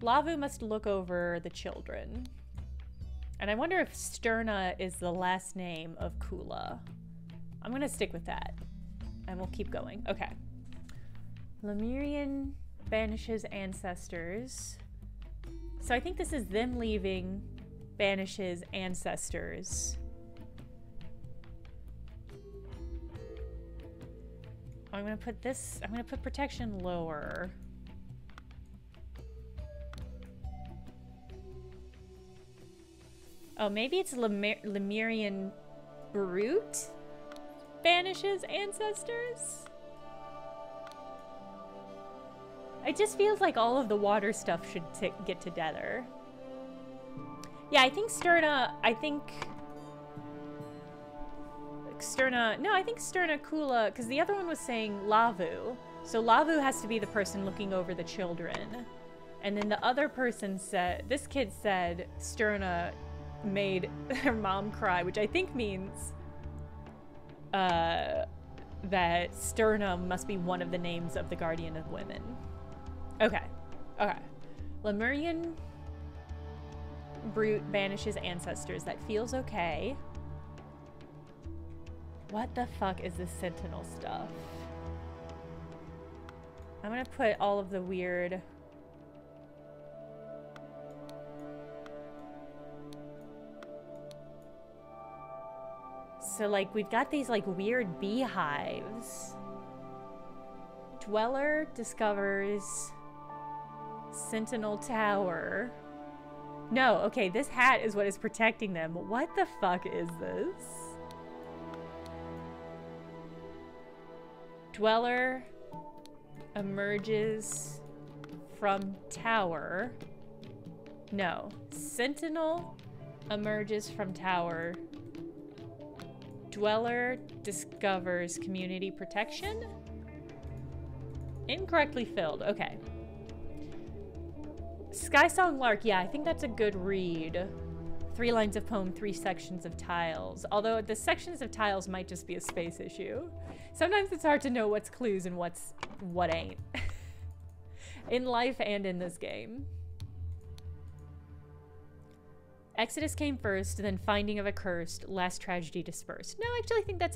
Lavu must look over the children. And I wonder if Sterna is the last name of Kula. I'm gonna stick with that. And we'll keep going. Okay. Lemurian banishes ancestors. So I think this is them leaving, banishes ancestors. I'm gonna put this, I'm gonna put protection lower. Oh, maybe it's Lemurian brute banishes ancestors? It just feels like all of the water stuff should get together. Yeah, I think Sterna, I think Sterna Kula, because the other one was saying Lavu. So Lavu has to be the person looking over the children. And then the other person said, this kid said Sterna made her mom cry, which I think means that Sterna must be one of the names of the Guardian of Women. Okay. Okay. Lemurian brute banishes ancestors. That feels okay. What the fuck is this Sentinel stuff? I'm gonna put all of the weird... So, like, we've got these, like, weird beehives. Dweller discovers Sentinel Tower. No, okay, this hat is what is protecting them. What the fuck is this? Dweller emerges from tower. No. Sentinel emerges from tower. Dweller discovers community protection? Incorrectly filled. Okay. Sky Song Lark. Yeah, I think that's a good read. 3 lines of poem, 3 sections of tiles. Although the sections of tiles might just be a space issue. Sometimes it's hard to know what's clues and what ain't. In life and in this game. Exodus came first, then finding of accursed, last tragedy dispersed. No, actually I think that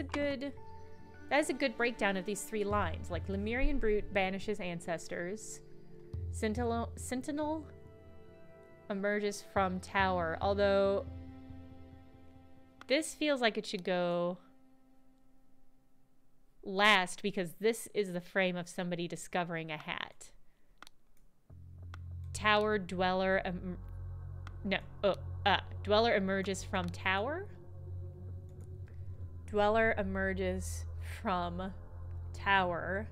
is a good breakdown of these 3 lines. Like Lemurian brute banishes ancestors. Sentinel emerges from tower. Although this feels like it should go last because this is the frame of somebody discovering a hat. Tower dweller Dweller emerges from tower. Dweller emerges from tower.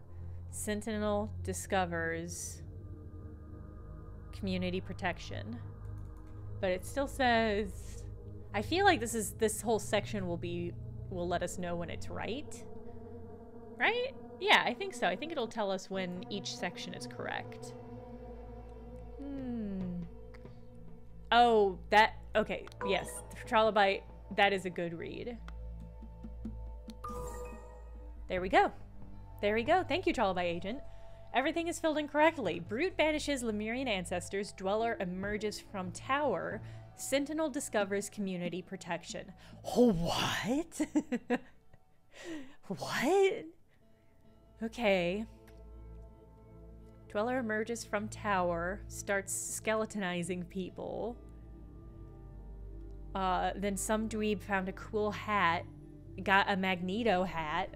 Sentinel discovers community protection. But it still says... I feel like this whole section will let us know when it's right. Right? Yeah, I think so. I think it'll tell us when each section is correct. Oh, that... Okay, yes. Trilobite, that is a good read. There we go. There we go. Thank you, Trilobite Agent. Everything is filled in correctly. Brute banishes Lemurian ancestors. Dweller emerges from tower. Sentinel discovers community protection. What? What? Okay. Dweller emerges from tower, starts skeletonizing people. Then some dweeb found a cool hat, got a Magneto hat,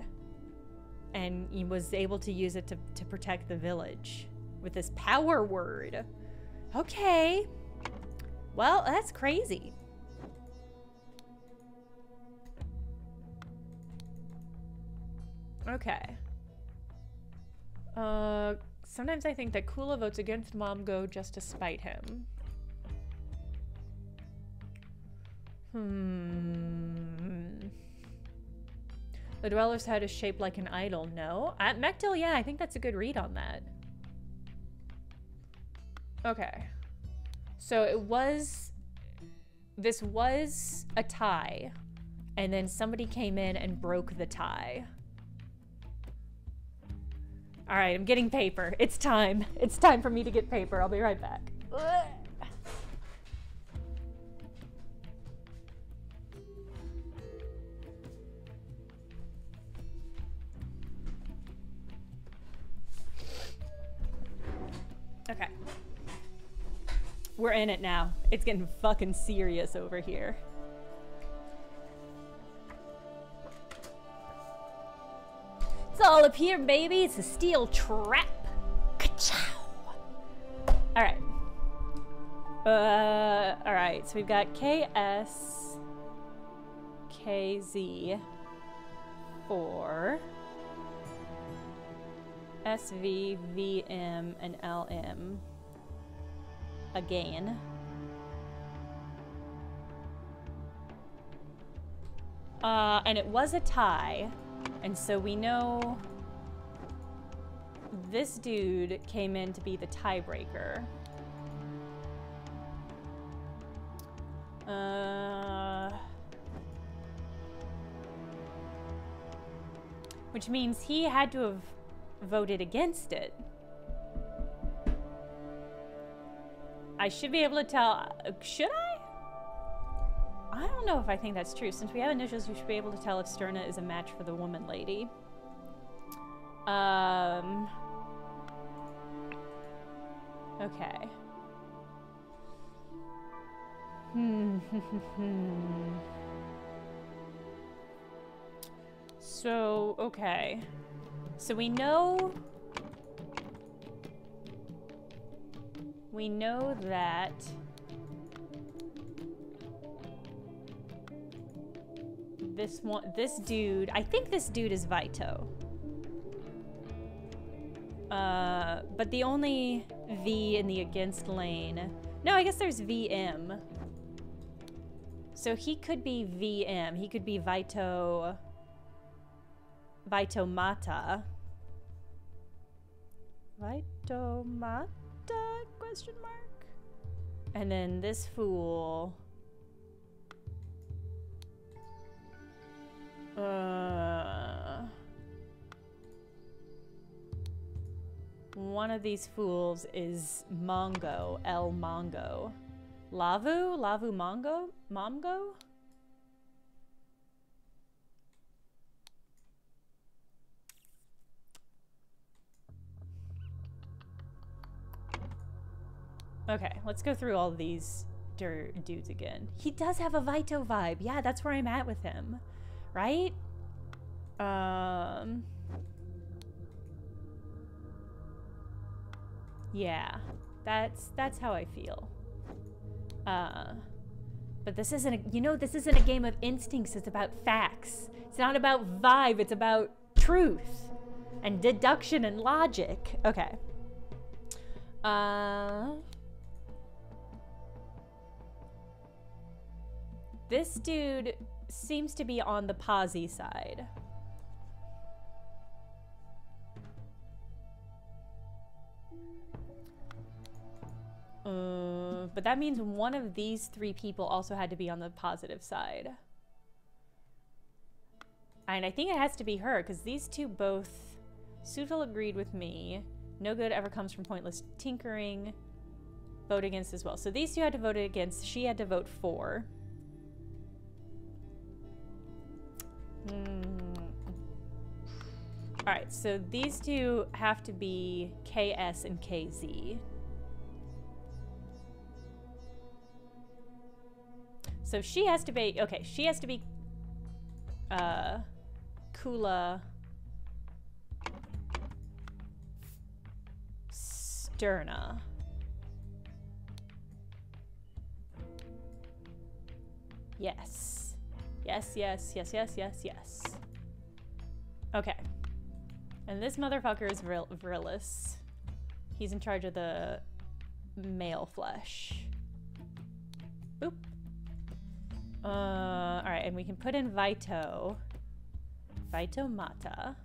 and he was able to use it to protect the village with this power word. Okay. Well, that's crazy. Okay. Sometimes I think that Kula votes against Momgo just to spite him. The Dweller's head is shaped like an idol. No? Mechtil, yeah, I think that's a good read on that. Okay. So it was... This was a tie. And then somebody came in and broke the tie. Alright, I'm getting paper. It's time. It's time for me to get paper. I'll be right back. Okay. We're in it now. It's getting fucking serious over here. It's all up here, baby. It's a steel trap. Ka-chow. Alright. Alright, so we've got KS, KZ, 4, SV, VM, and LM. Again. And it was a tie. And so we know this dude came in to be the tiebreaker. Which means he had to have voted against it. I should be able to tell. Should I? I don't know if I think that's true. Since we have initials, we should be able to tell if Sterna is a match for the woman lady. Okay. So, okay. So we know that this dude, I think this dude is Vito. But the only V in the against lane, no, I guess there's VM. So he could be VM. He could be Vito Mata. Vito Mata? Question mark? And then this fool. One of these fools is Mongo, El Mongo. Lavu Mongo? Momgo? Okay, let's go through all these dudes again. He does have a Vito vibe. Yeah, that's where I'm at with him. Right? Yeah, that's how I feel. But this isn't this isn't a game of instincts, it's about facts. It's not about vibe, it's about truth and deduction and logic. Okay. This dude seems to be on the Pazzi side. But that means one of these three people also had to be on the positive side. And I think it has to be her, because these two both... Sutil agreed with me. No good ever comes from pointless tinkering. Vote against as well. So these two had to vote against. She had to vote for. Alright, so these two have to be KS and KZ. So she has to be... Okay, she has to be... Kula... Sterna. Yes. Yes, yes, yes, yes, yes, yes. Okay. And this motherfucker is Virilis. He's in charge of the male flesh. Boop. Alright, and we can put in Vito. Vito Mata.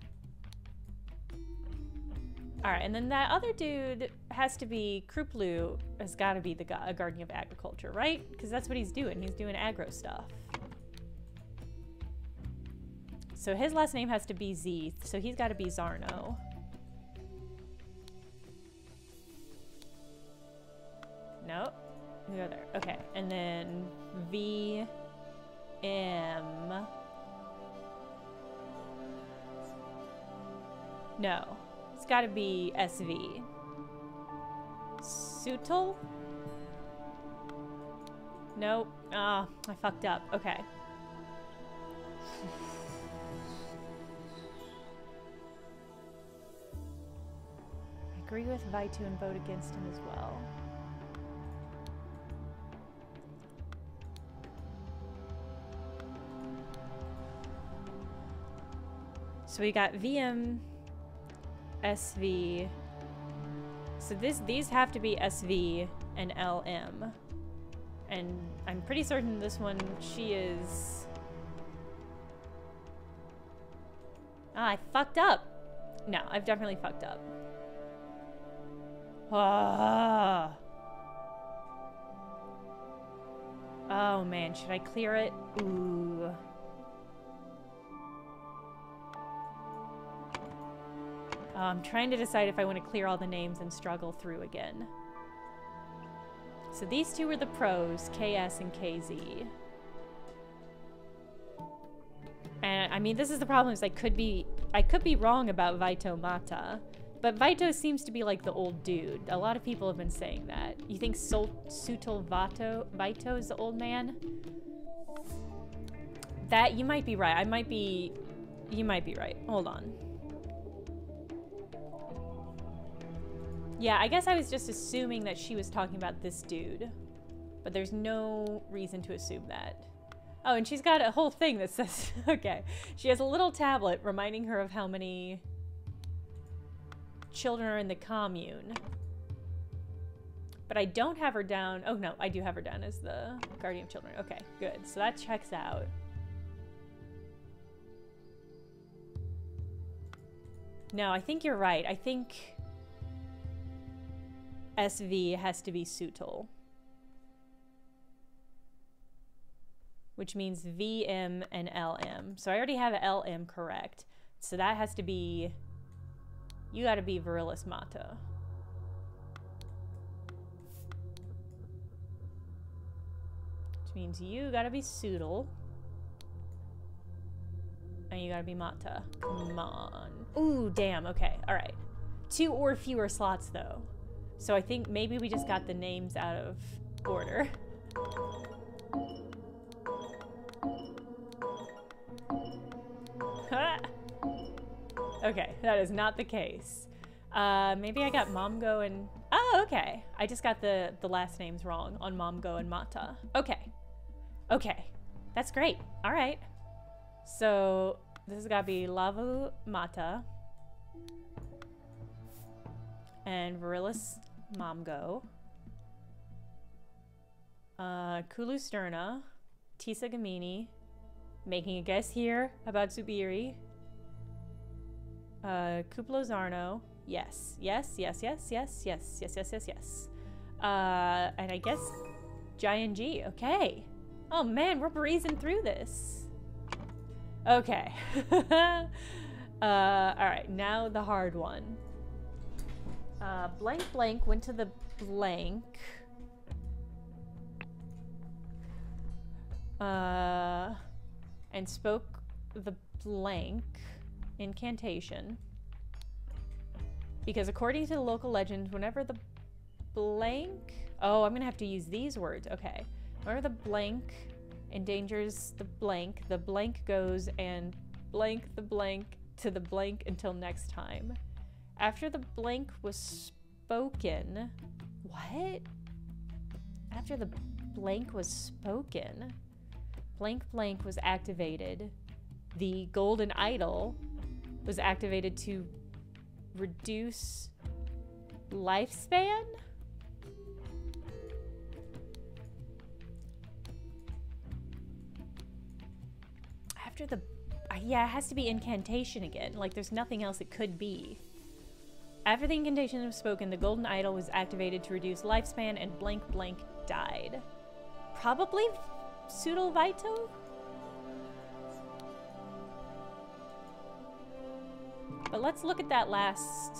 Alright, and then that other dude has to be... Kruplu has got to be the guardian of agriculture, right? Because that's what he's doing. He's doing aggro stuff. So his last name has to be Z, so he's got to be Zarno. Nope. We go there. Okay, and then V... M... No. It's gotta be SV. Sutil? Nope. Ah, I fucked up. Okay. I agree with Vaitu and vote against him as well. So we got VM, SV. So these have to be SV and LM. And I'm pretty certain this one, she is... Ah, I fucked up. No, I've definitely fucked up. Ah. Oh man, should I clear it? Ooh. I'm trying to decide if I want to clear all the names and struggle through again. So these two were the pros, KS and KZ. And I mean, this is the problem, is I could be wrong about Vito Mata, but Vito seems to be like the old dude. A lot of people have been saying that. You think Sutil Vito is the old man? That, you might be right. You might be right. Hold on. Yeah, I guess I was just assuming that she was talking about this dude, but there's no reason to assume that. Oh, and she's got a whole thing that says, okay, she has a little tablet reminding her of how many children are in the commune. But I don't have her down. Oh no, I do have her down as the guardian of children. Okay, good. So that checks out. No, I think you're right. I think SV has to be Sutil. Which means VM and LM. So I already have LM correct. So that has to be... You gotta be Virilis Mata. Which means you gotta be Sutil. And you gotta be Mata. Come on. Ooh, damn, okay, alright. 2 or fewer slots though. So I think maybe we just got the names out of order. Okay, that is not the case. Maybe I got Momgo and... Oh, okay. I just got the last names wrong on Momgo and Mata. Okay. Okay. That's great. All right. So this has got to be Lavu Mata and Virilis Momgo. Kulu Sterna, Tisa Gamini, making a guess here about Zubiri. Kuplo Zarno. Yes. Yes, yes, yes, yes, yes, yes, yes, yes, yes. And I guess Giant G. Okay. Oh man, we're breezing through this. Okay. Alright, now the hard one. Blank blank went to the blank. And spoke the blank incantation. Because according to the local legend, whenever the blank... Oh, I'm gonna have to use these words. Okay. Whenever the blank endangers the blank goes and blank the blank to the blank until next time. After the blank was spoken... What? After the blank was spoken, blank blank was activated. The golden idol was activated to reduce lifespan? After the... yeah, it has to be incantation again. Like, there's nothing else it could be. After the incantation was spoken, the golden idol was activated to reduce lifespan and blank blank died. Probably Pseudo Vito? But let's look at that last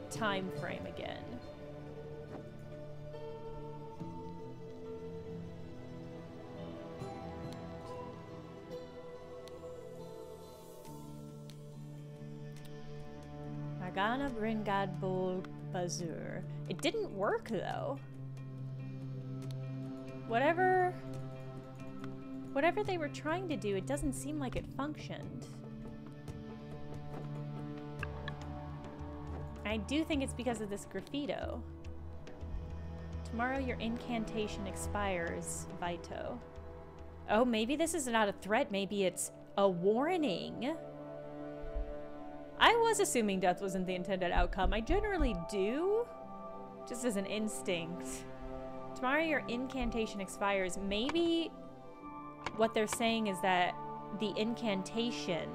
time frame again. Margana Bringad Bol Bazur. It didn't work though. Whatever they were trying to do, it doesn't seem like it functioned. I do think it's because of this graffito. Tomorrow your incantation expires, Vito. Oh, maybe this is not a threat. Maybe it's a warning. I was assuming death wasn't the intended outcome. I generally do, just as an instinct. Tomorrow your incantation expires. Maybe what they're saying is that the incantation,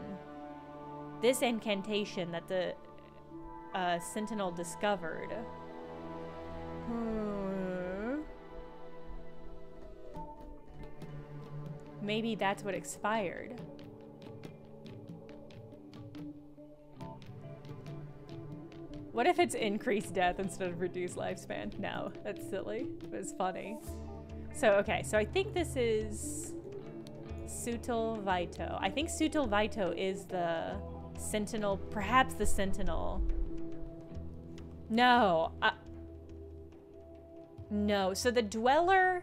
this incantation that the Sentinel discovered. Maybe that's what expired. What if it's increased death instead of reduced lifespan? No, that's silly, but it's funny. So, okay, so I think this is Sutil Vito. I think Sutil Vito is the Sentinel, perhaps the Sentinel. No. No, so the Dweller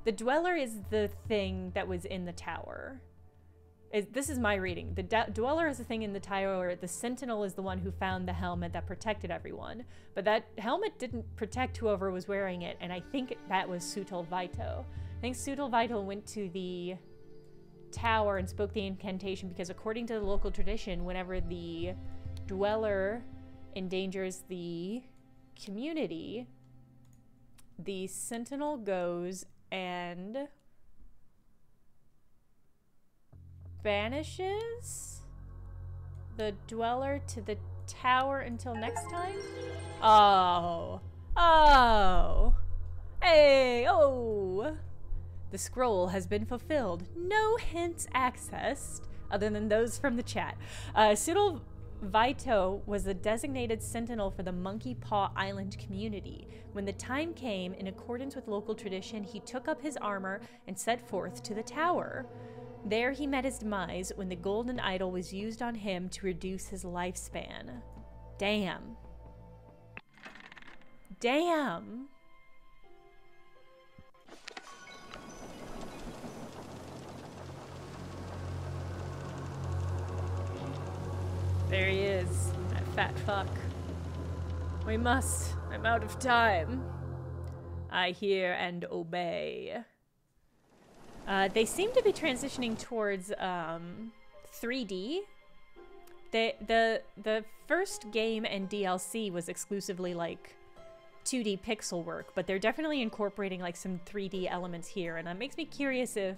is the thing that was in the tower. This is my reading. The Dweller is the thing in the tower. The Sentinel is the one who found the helmet that protected everyone. But that helmet didn't protect whoever was wearing it, and I think that was Sutil Vito. I think Sutil Vito went to the tower and spoke the incantation because according to the local tradition, whenever the Dweller endangers the community, the Sentinel goes and banishes the Dweller to the tower until next time? Oh. Oh. Hey. Oh. The scroll has been fulfilled. No hints accessed other than those from the chat. Sutil Vito was the designated sentinel for the Monkey Paw Island community. When the time came, in accordance with local tradition, he took up his armor and set forth to the tower. There he met his demise when the golden idol was used on him to reduce his lifespan. Damn. Damn. There he is, that fat fuck. We must. I'm out of time. I hear and obey. They seem to be transitioning towards 3D. The first game and DLC was exclusively like 2D pixel work, but they're definitely incorporating like some 3D elements here, and that makes me curious if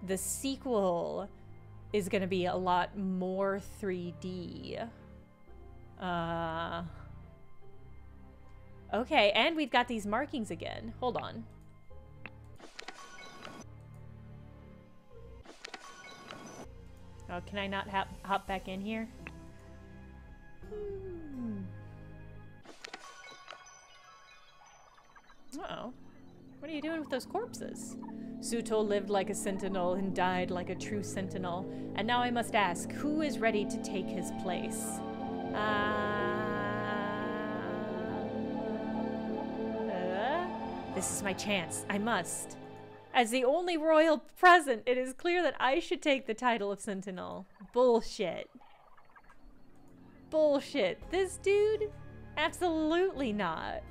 the sequel is going to be a lot more 3D. Okay, and we've got these markings again. Hold on. Oh, can I not hop back in here? Uh-oh. What are you doing with those corpses? Suto lived like a sentinel and died like a true sentinel. And now I must ask, who is ready to take his place? This is my chance. I must. As the only royal present, it is clear that I should take the title of sentinel. Bullshit. Bullshit. This dude? Absolutely not.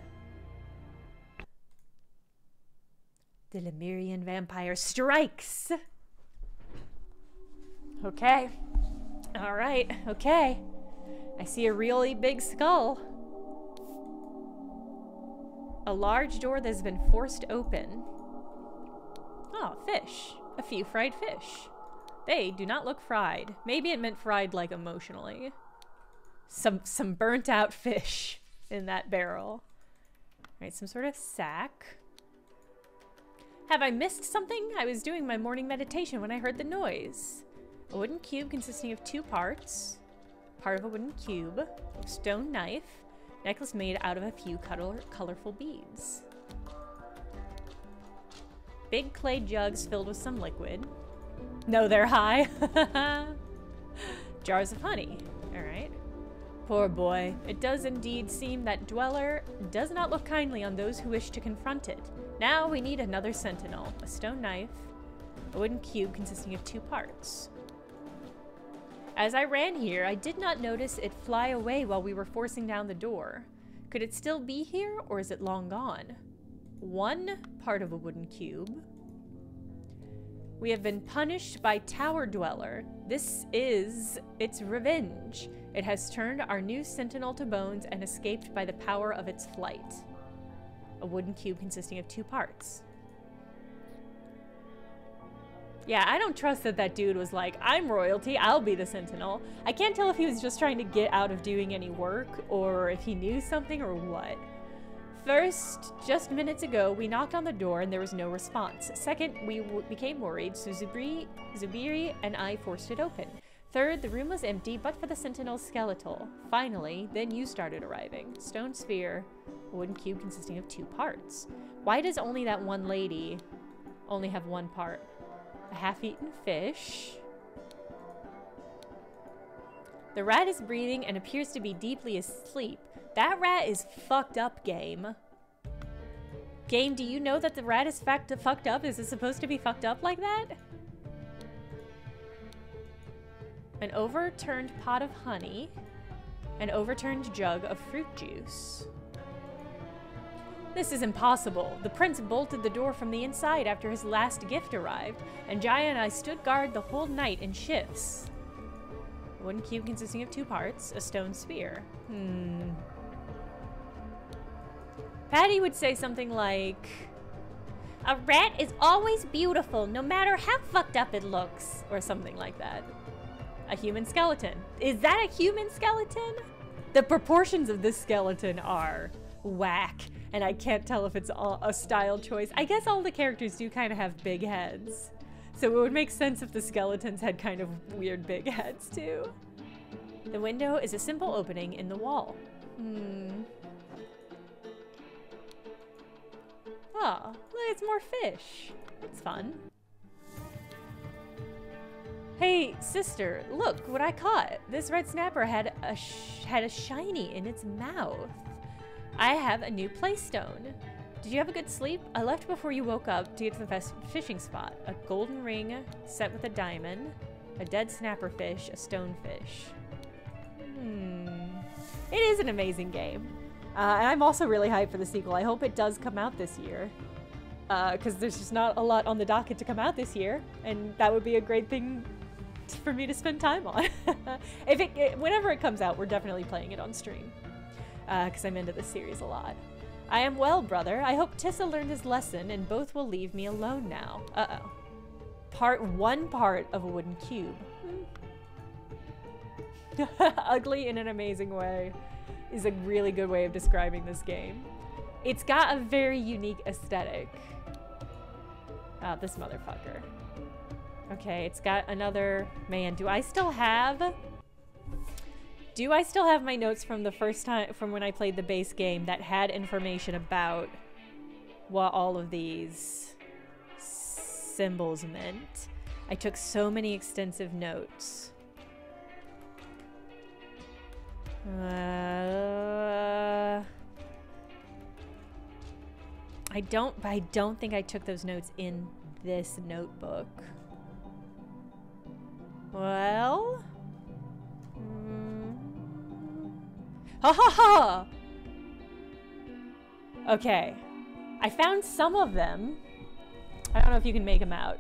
The Lemurian vampire strikes. Okay. All right. Okay. I see a really big skull. A large door that has been forced open. Oh, fish. A few fried fish. They do not look fried. Maybe it meant fried like emotionally. Some burnt out fish in that barrel. All right, some sort of sack. Have I missed something? I was doing my morning meditation when I heard the noise. A wooden cube consisting of 2 parts. Part of a wooden cube. Stone knife. Necklace made out of a few colorful beads. Big clay jugs filled with some liquid. No, they're high. Jars of honey. All right. Poor boy. It does indeed seem that Dweller does not look kindly on those who wish to confront it. Now we need another sentinel. A stone knife. A wooden cube consisting of 2 parts. As I ran here, I did not notice it fly away while we were forcing down the door. Could it still be here, or is it long gone? 1 part of a wooden cube. We have been punished by Tower Dweller. This is its revenge. It has turned our new sentinel to bones and escaped by the power of its flight. A wooden cube consisting of 2 parts. Yeah, I don't trust that dude was like, I'm royalty, I'll be the sentinel. I can't tell if he was just trying to get out of doing any work, or if he knew something, or what. First, just minutes ago, we knocked on the door and there was no response. Second, we became worried, so Zubiri and I forced it open. Third, the room was empty, but for the sentinel's skeletal. Finally, then you started arriving. Stone sphere, a wooden cube consisting of 2 parts. Why does only that one lady only have 1 part? A half-eaten fish. The rat is breathing and appears to be deeply asleep. That rat is fucked up, game. Game, do you know that the rat is fucked up? Is it supposed to be fucked up like that? An overturned pot of honey. An overturned jug of fruit juice. This is impossible. The prince bolted the door from the inside after his last gift arrived, and Jaya and I stood guard the whole night in shifts. A wooden cube consisting of 2 parts, a stone sphere. Patty would say something like, a rat is always beautiful, no matter how fucked up it looks, or something like that. A human skeleton. Is that a human skeleton? The proportions of this skeleton are whack. And I can't tell if it's a style choice. I guess all the characters do kind of have big heads. So it would make sense if the skeletons had kind of weird big heads too. The window is a simple opening in the wall. Oh, look, it's more fish. That's fun. Hey, sister, look what I caught. This red snapper had a shiny in its mouth. I have a new playstone. Did you have a good sleep? I left before you woke up to get to the fishing spot. A golden ring set with a diamond, a dead snapper fish, a stonefish. It is an amazing game. And I'm also really hyped for the sequel. I hope it does come out this year. Because there's just not a lot on the docket to come out this year. And that would be a great thing for me to spend time on. Whenever it comes out, we're definitely playing it on stream. Because I'm into this series a lot. I am well, brother. I hope Tissa learned his lesson and both will leave me alone now. Uh-oh. One part of a wooden cube. Ugly in an amazing way is a really good way of describing this game. It's got a very unique aesthetic. Oh, this motherfucker. Okay, it's got another... Man, do I still have my notes from the first time, from when I played the base game that had information about what all of these symbols meant? I took so many extensive notes. I don't think I took those notes in this notebook. Well, ha ha ha! Okay, I found some of them. I don't know if you can make them out.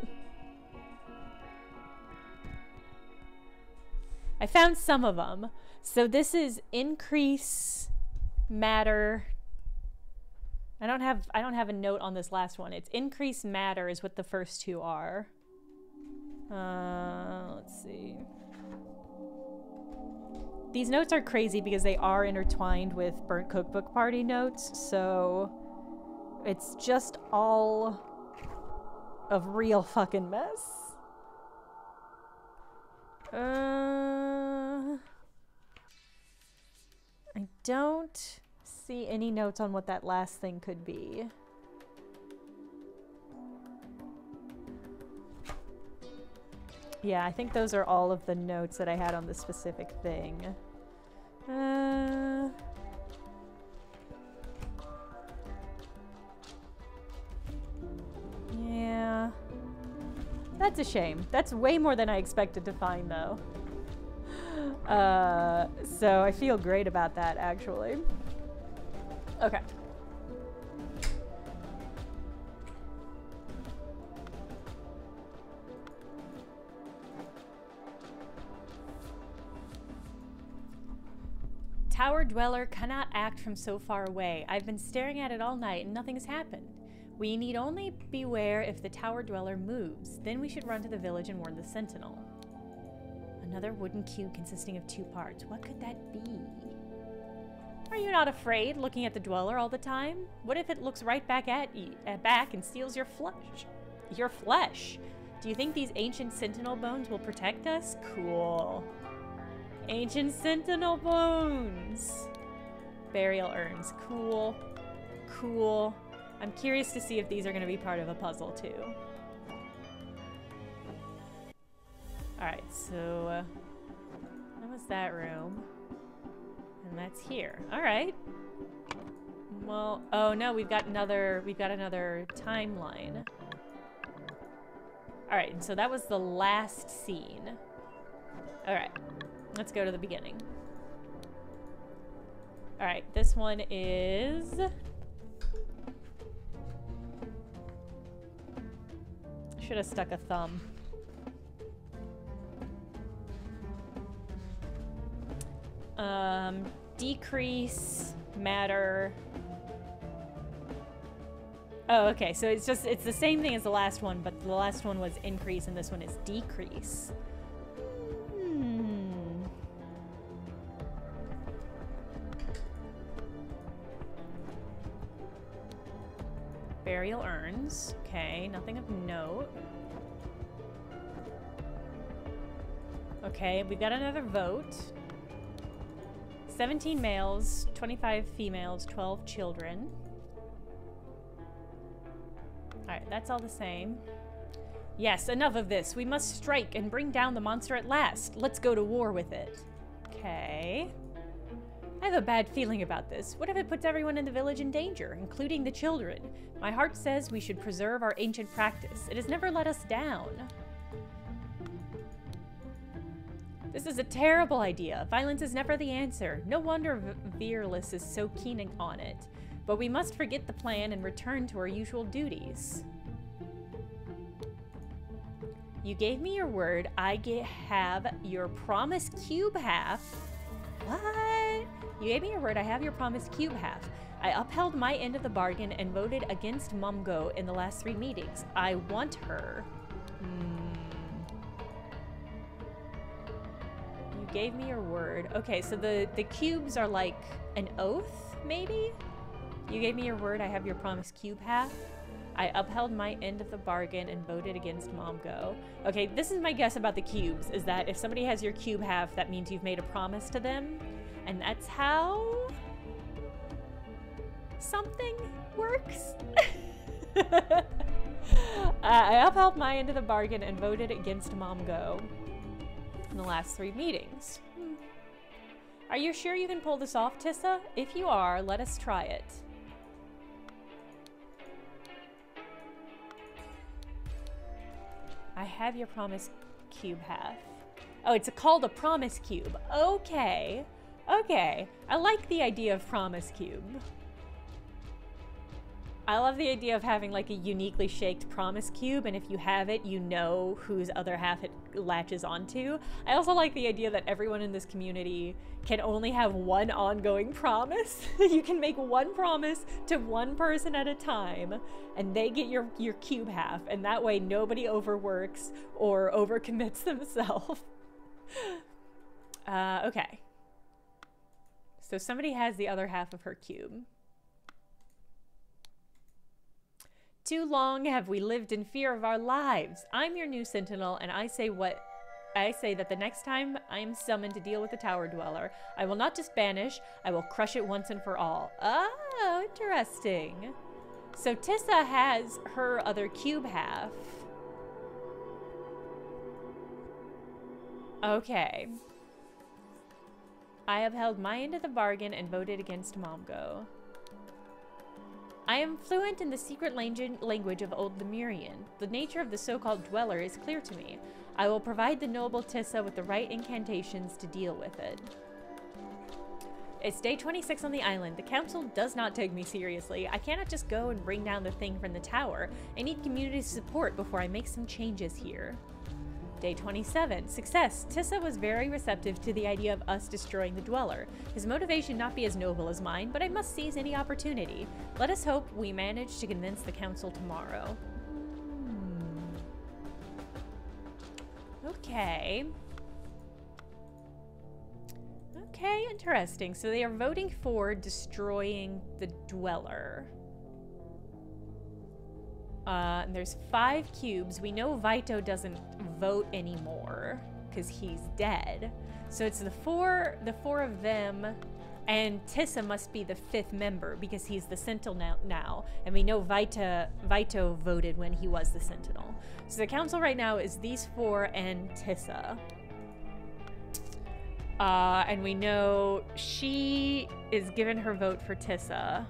I found some of them. So this is increase matter. I don't have a note on this last one. It's increase matter is what the first two are. Let's see. These notes are crazy because they are intertwined with Burnt Cookbook Party notes, so it's just all of real fucking mess. I don't see any notes on what that last thing could be. Yeah, I think those are all of the notes that I had on the specific thing. Yeah. That's a shame. That's way more than I expected to find, though. So I feel great about that, actually. Okay. Tower Dweller cannot act from so far away. I've been staring at it all night and nothing has happened. We need only beware if the Tower Dweller moves. Then we should run to the village and warn the Sentinel. Another wooden cube consisting of 2 parts. What could that be? Are you not afraid looking at the Dweller all the time? What if it looks right back at you, and steals your flesh? Your flesh? Do you think these ancient Sentinel bones will protect us? Cool. Ancient Sentinel bones. Burial urns. Cool. Cool. I'm curious to see if these are going to be part of a puzzle too. Alright, so that was that room. And that's here. Alright. Well, oh no, we've got another timeline. Alright, so that was the last scene. Alright, let's go to the beginning. Alright, this one is... Should have stuck a thumb. Decrease matter. Oh, okay, so it's the same thing as the last one, but the last one was increase and this one is decrease. Burial urns. Okay, nothing of note. Okay, we've got another vote. 17 males, 25 females, 12 children. Alright, that's all the same. Yes, enough of this. We must strike and bring down the monster at last. Let's go to war with it. Okay. I have a bad feeling about this. What if it puts everyone in the village in danger, including the children? My heart says we should preserve our ancient practice. It has never let us down. This is a terrible idea. Violence is never the answer. No wonder Veerless is so keen on it. But we must forget the plan and return to our usual duties. You gave me your word. I have your promised cube half. What? You gave me your word. I have your promised cube half. I upheld my end of the bargain and voted against Mumgo in the last 3 meetings. I want her. You gave me your word. Okay, so the cubes are like an oath, maybe? You gave me your word. I have your promised cube half. I upheld my end of the bargain and voted against Mom Go. Okay, this is my guess about the cubes, is that if somebody has your cube half, that means you've made a promise to them. And that's how something works. I upheld my end of the bargain and voted against Mom Go in the last 3 meetings. Are you sure you can pull this off, Tissa? If you are, let us try it. I have your promise cube half. Oh, it's called a promise cube. Okay. Okay. I like the idea of promise cube. I love the idea of having like a uniquely shaped promise cube, and if you have it, you know whose other half it latches onto. I also like the idea that everyone in this community can only have one ongoing promise. You can make one promise to one person at a time, and they get your cube half, and that way nobody overworks or overcommits themselves. Okay. So somebody has the other half of her cube. Too long have we lived in fear of our lives. I'm your new sentinel, and I say that the next time I am summoned to deal with the tower dweller, I will not just banish, I will crush it once and for all. Oh, interesting. So Tissa has her other cube half. Okay. I upheld my end of the bargain and voted against Momgo. I am fluent in the secret language of Old Lemurian. The nature of the so-called dweller is clear to me. I will provide the noble Tissa with the right incantations to deal with it. It's day 26 on the island. The council does not take me seriously. I cannot just go and bring down the thing from the tower. I need community support before I make some changes here. Day 27. Success. Tissa was very receptive to the idea of us destroying the dweller. His motivation not be as noble as mine, but I must seize any opportunity. Let us hope we manage to convince the council tomorrow. Okay. Okay, interesting. So they are voting for destroying the dweller. And there's 5 cubes. We know Vito doesn't vote anymore because he's dead. So it's the four of them, and Tissa must be the 5th member because he's the sentinel now. And we know Vito voted when he was the sentinel. So the council right now is these 4 and Tissa. And we know she is given her vote for Tissa.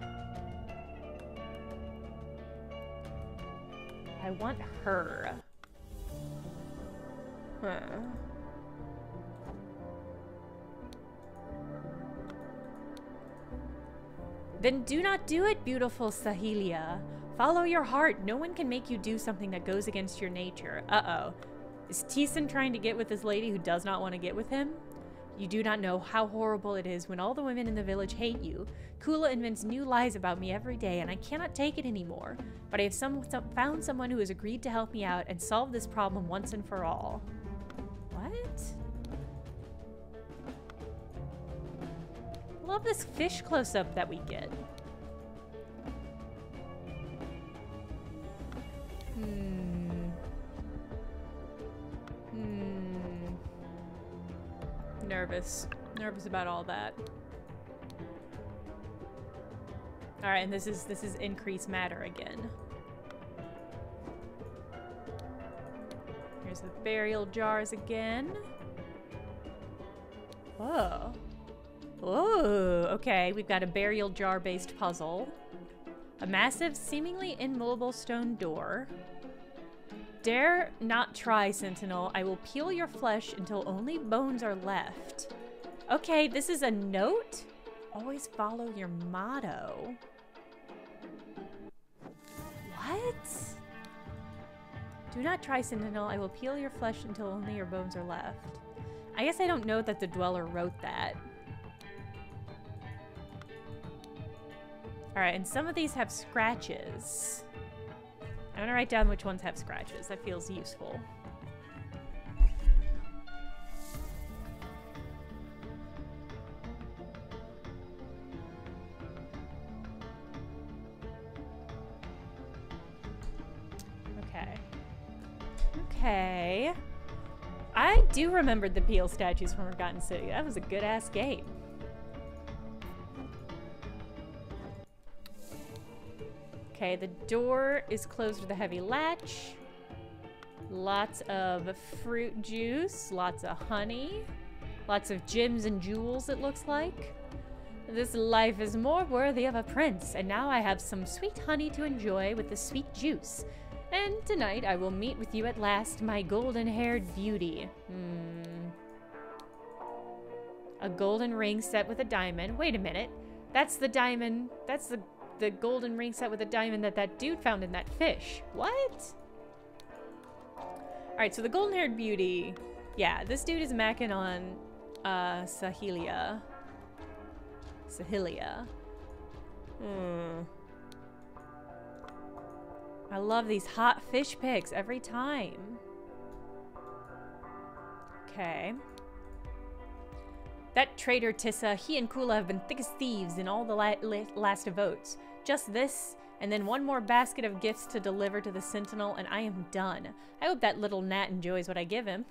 I want her. Huh. Then do not do it, beautiful Sahelia. Follow your heart. No one can make you do something that goes against your nature. Uh-oh. Is Teeson trying to get with this lady who does not want to get with him? You do not know how horrible it is when all the women in the village hate you. Kula invents new lies about me every day, and I cannot take it anymore. But I have found someone who has agreed to help me out and solve this problem once and for all. What? Love this fish close-up that we get. Nervous about all that. All right, and this is increased matter again. Here's the burial jars again. Whoa. Whoa, okay, we've got a burial jar based puzzle. A massive, seemingly immobile stone door. Dare not try, Sentinel. I will peel your flesh until only bones are left. Okay, this is a note? Always follow your motto. What? Do not try, Sentinel. I will peel your flesh until only your bones are left. I guess I don't know that the dweller wrote that. Alright, and some of these have scratches. I'm gonna write down which ones have scratches. That feels useful. Okay. I do remember the Peel statues from Forgotten City. That was a good-ass game. Okay, the door is closed with a heavy latch. Lots of fruit juice, lots of honey, lots of gems and jewels, it looks like. This life is more worthy of a prince, and now I have some sweet honey to enjoy with the sweet juice. And tonight I will meet with you at last, my golden-haired beauty. A golden ring set with a diamond. Wait a minute. That's the diamond. That's the golden ring set with a diamond that dude found in that fish. What? Alright, so the golden-haired beauty. Yeah, this dude is macking on Sahelia. I love these hot fish pics every time. Okay. That traitor Tissa, he and Kula have been thick as thieves in all the last of votes. Just this, and then one more basket of gifts to deliver to the Sentinel, and I am done. I hope that little gnat enjoys what I give him.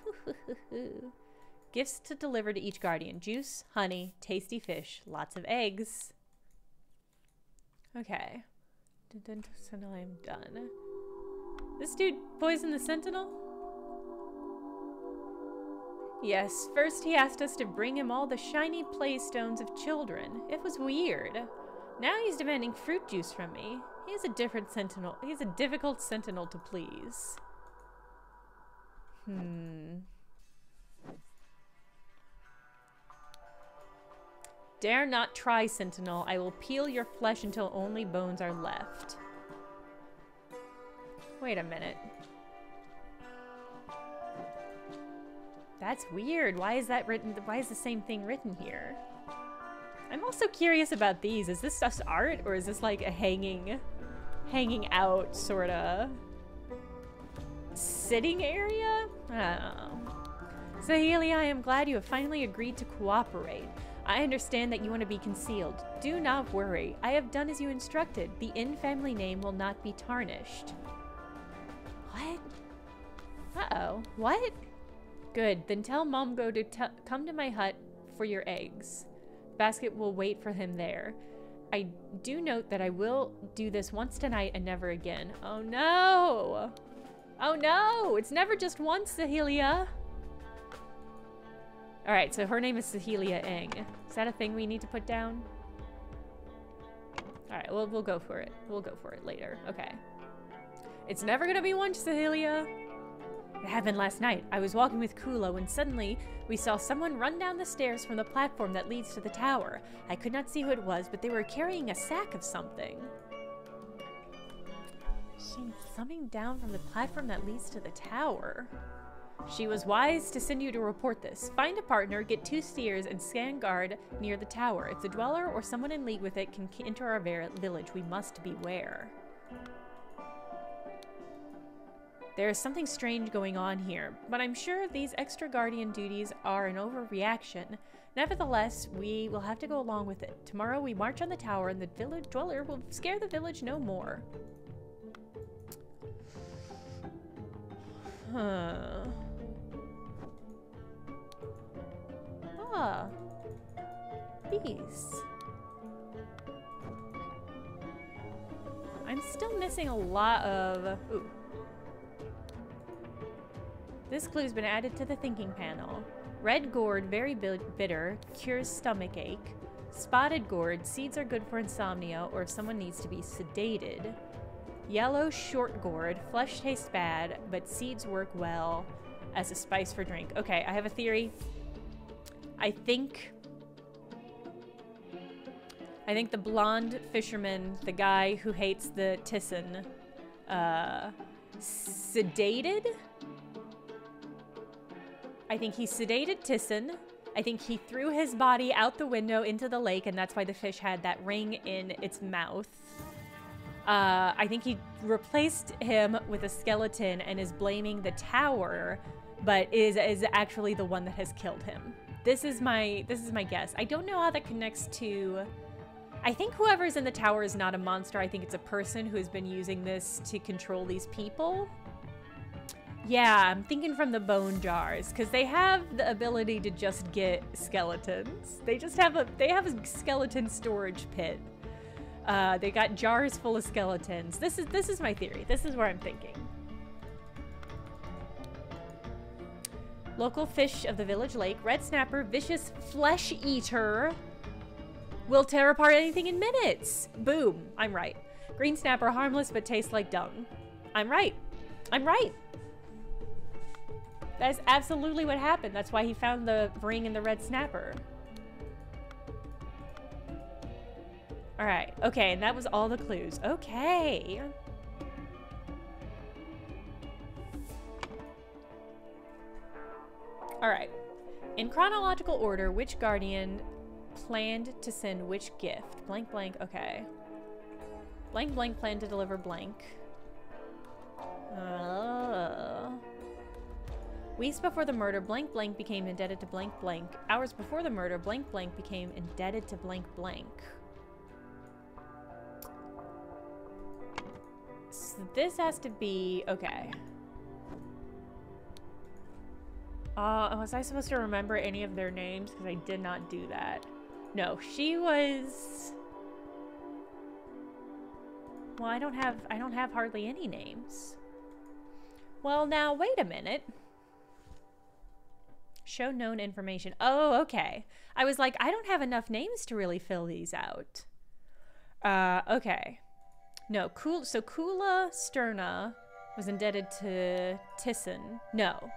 Gifts to deliver to each guardian. Juice, honey, tasty fish, lots of eggs. Okay. Sentinel, I'm done. This dude poisoned the Sentinel? Yes, first he asked us to bring him all the shiny playstones of children. It was weird. Now he's demanding fruit juice from me. He's a different Sentinel. He's a difficult Sentinel to please. Dare not try, Sentinel. I will peel your flesh until only bones are left. Wait a minute. That's weird. Why is that written? Why is the same thing written here? I'm also curious about these. Is this just art, or is this like a hanging out sorta sitting area? I don't know. Sahelia, I am glad you have finally agreed to cooperate. I understand that you want to be concealed. Do not worry. I have done as you instructed. The Inn family name will not be tarnished. What? Uh-oh. What? Good. Then tell Momgo to come to my hut for your eggs. Basket will wait for him there. I do note that I will do this once tonight and never again. Oh no! Oh no! It's never just once, Sahelia! Alright, so her name is Sahelia Eng. Is that a thing we need to put down? Alright, well, we'll go for it. We'll go for it later. Okay. It's never gonna be once, Sahelia! It happened last night. I was walking with Kula when suddenly we saw someone run down the stairs from the platform that leads to the tower. I could not see who it was, but they were carrying a sack of something. Seen something down from the platform that leads to the tower. She was wise to send you to report this. Find a partner, get 2 steers, and stand guard near the tower. If the dweller or someone in league with it can enter our village, we must beware. There is something strange going on here, but I'm sure these extra guardian duties are an overreaction. Nevertheless, we will have to go along with it. Tomorrow we march on the tower and the village dweller will scare the village no more. Huh. Ah. These. I'm still missing a lot of... Ooh. This clue's been added to the thinking panel. Red gourd, very bitter, cures stomach ache. Spotted gourd, seeds are good for insomnia or if someone needs to be sedated. Yellow short gourd, flesh tastes bad, but seeds work well as a spice for drink. Okay, I have a theory. I think the blonde fisherman, the guy who hates the Tissan, sedated? I think he sedated Tissan. I think he threw his body out the window into the lake, and that's why the fish had that ring in its mouth. I think he replaced him with a skeleton and is blaming the tower, but is actually the one that has killed him. This is my guess. I don't know how that connects to... I think whoever's in the tower is not a monster. I think it's a person who has been using this to control these people. Yeah, I'm thinking from the bone jars, because they have the ability to just get skeletons. They have a skeleton storage pit. They got jars full of skeletons. This is my theory. This is where I'm thinking. Local fish of the village lake, red snapper, vicious flesh eater, will tear apart anything in minutes. Boom, I'm right. Green snapper, harmless but tastes like dung. I'm right. I'm right. That is absolutely what happened. That's why he found the ring in the red snapper. All right. Okay, and that was all the clues. Okay. All right. In chronological order, which guardian planned to send which gift? Blank, blank. Okay. Blank, blank planned to deliver blank. Weeks before the murder, blank blank became indebted to blank blank. Hours before the murder, blank blank became indebted to blank blank. So this has to be... okay. Was I supposed to remember any of their names? Because I did not do that. No, she was... well, I don't have hardly any names. Well, now, wait a minute. Show known information. Oh, okay. I was like, I don't have enough names to really fill these out. Okay. No, so Kula Sterna was indebted to Tyson. No.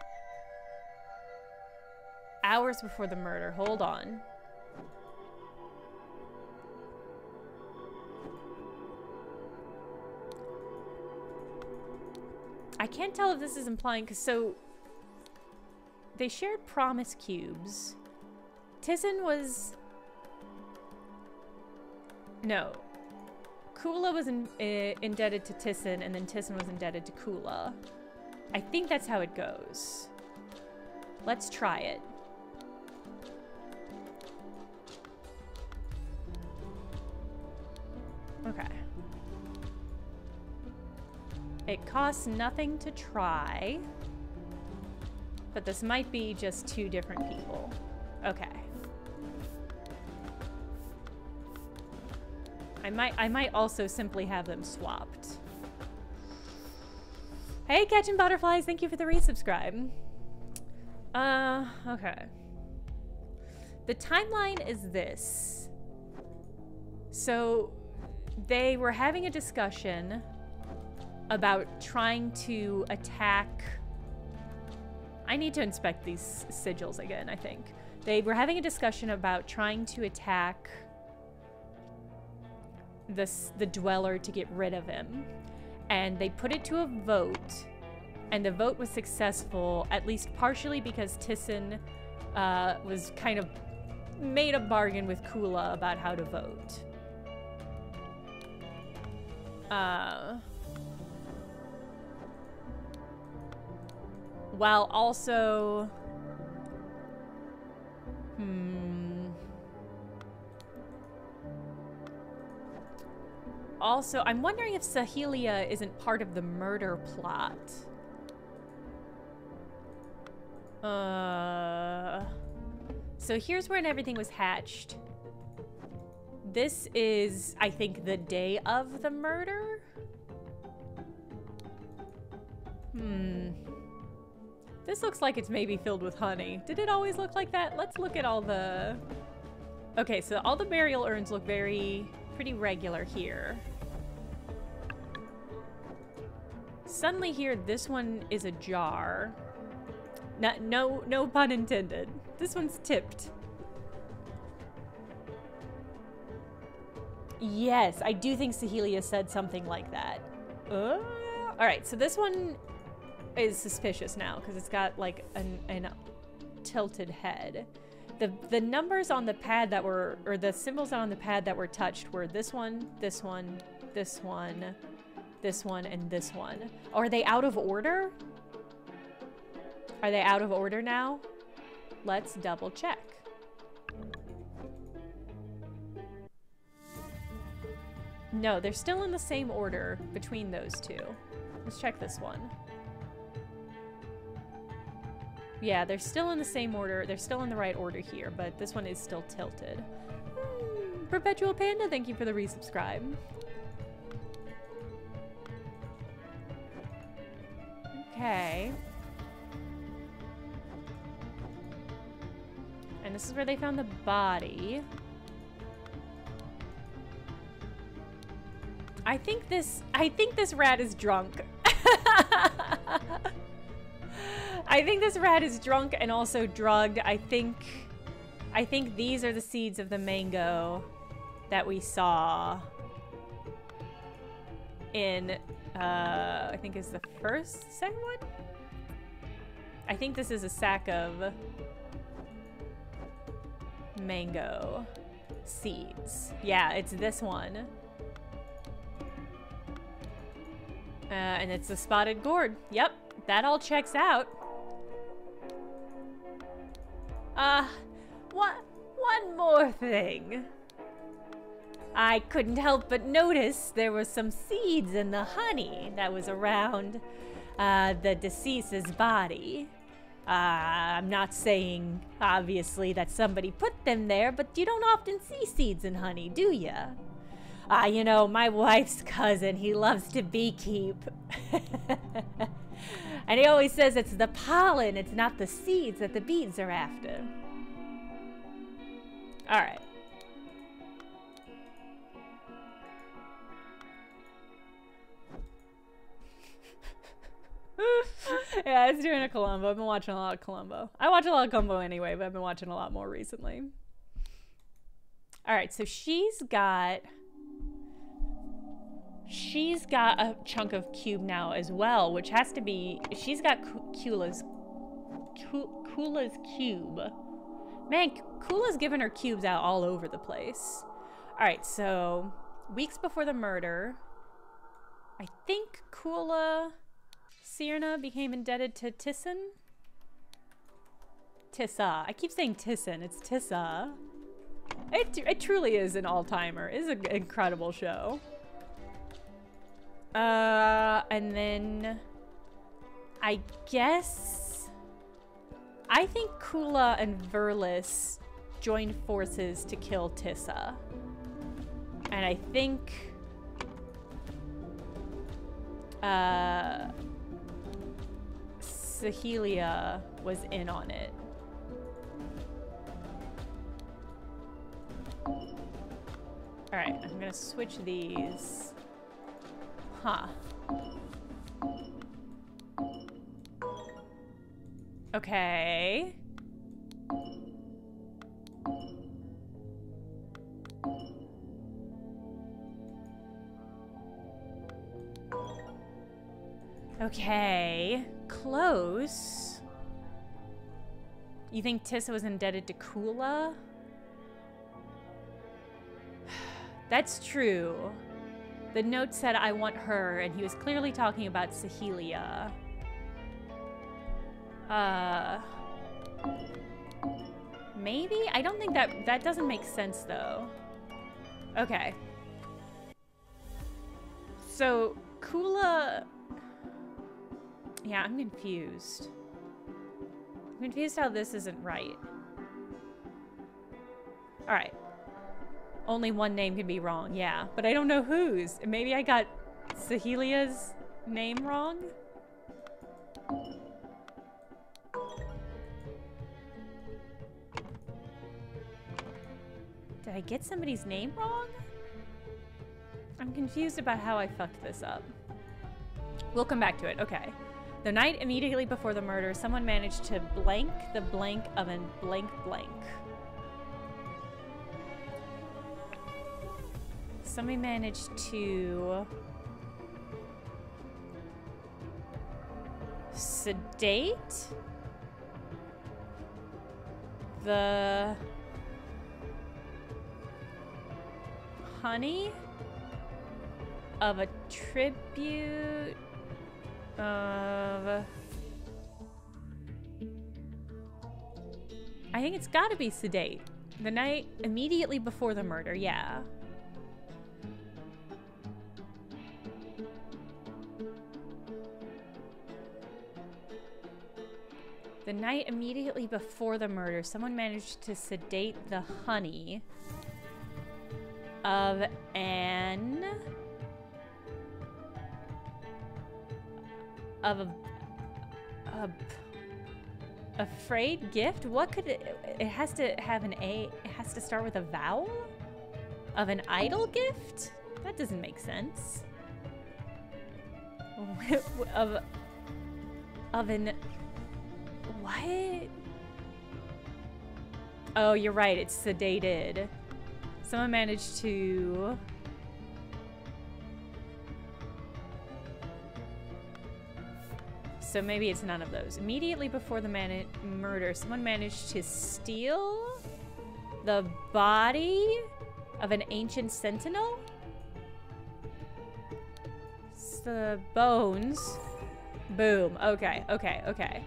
Hours before the murder. Hold on. I can't tell if this is implying, because so they shared promise cubes. Tyson was... no. Kula was indebted to Tyson, and then Tyson was indebted to Kula. I think that's how it goes. Let's try it. Okay. It costs nothing to try. But this might be just two different people. Okay. I might also simply have them swapped. Hey, Catching Butterflies, thank you for the resubscribe. Okay. The timeline is this. So, they were having a discussion about trying to attack... I need to inspect these sigils again, I think. They were having a discussion about trying to attack the dweller to get rid of him. And they put it to a vote, and the vote was successful, at least partially because Tyson was kind of made a bargain with Kula about how to vote. While also... Also, I'm wondering if Sahelia isn't part of the murder plot. So here's when everything was hatched. This is, I think, the day of the murder? This looks like it's maybe filled with honey. Did it always look like that? Let's look at all the... Okay, so all the burial urns look pretty regular here. Suddenly here, this one is a jar. No pun intended. This one's tipped. Yes, I do think Sahelia said something like that. Alright, so this one is suspicious now because it's got like an tilted head. The numbers on the pad that were, or the symbols on the pad that were touched were this one, this one, this one, this one, and this one. Are they out of order? Are they out of order now? Let's double check. No, they're still in the same order between those two. Let's check this one. Yeah, they're still in the same order. They're still in the right order here, but this one is still tilted. Perpetual Panda, thank you for the resubscribe. Okay. And this is where they found the body. I think this rat is drunk. I think this rat is drunk and also drugged. I think these are the seeds of the mango that we saw in, I think is the second one? I think this is a sack of mango seeds. Yeah, it's this one. And it's the spotted gourd. Yep, that all checks out. One more thing. I couldn't help but notice there were some seeds in the honey that was around the deceased's body. I'm not saying, obviously, that somebody put them there, but you don't often see seeds in honey, do ya? You know, my wife's cousin, he loves to beekeep. And he always says it's the pollen, it's not the seeds that the bees are after. Alright. Yeah, it's doing a Columbo. I've been watching a lot of Columbo. I watch a lot of Columbo anyway, but I've been watching a lot more recently. Alright, so she's got a chunk of cube now as well, which has to be, she's got Kula's cube. Man, Kula's giving her cubes out all over the place. Alright, so weeks before the murder, I think Kula Sirna became indebted to Tissa. I keep saying Tissan, it's Tissa. It truly is an all-timer. It is an incredible show. And then I think Kula and Verlis joined forces to kill Tissa. And I think Sahelia was in on it. Alright, I'm gonna switch these. Huh. Okay. Okay. Close. You think Tissa was indebted to Kula? That's true. The note said, I want her, and he was clearly talking about Sahelia. Maybe? I don't think that doesn't make sense, though. Okay. So, Kula... Yeah, I'm confused. I'm confused how this isn't right. Alright. Only one name can be wrong, yeah. But I don't know whose. Maybe I got Sahelia's name wrong? Did I get somebody's name wrong? I'm confused about how I fucked this up. We'll come back to it. Okay. The night immediately before the murder, someone managed to blank the blank of a blank blank. Somebody managed to sedate the honey of a tribute of... I think it's gotta be sedate. The night immediately before the murder, yeah. The night immediately before the murder, someone managed to sedate the honey of an... a frayed gift? What could it has to have an A, it has to start with a vowel? Of an idle gift? That doesn't make sense. of an... What? Oh, you're right. It's sedated. Someone managed to... So maybe it's none of those. Immediately before the murder, someone managed to steal the body of an ancient sentinel? The bones. Boom. Okay, okay, okay.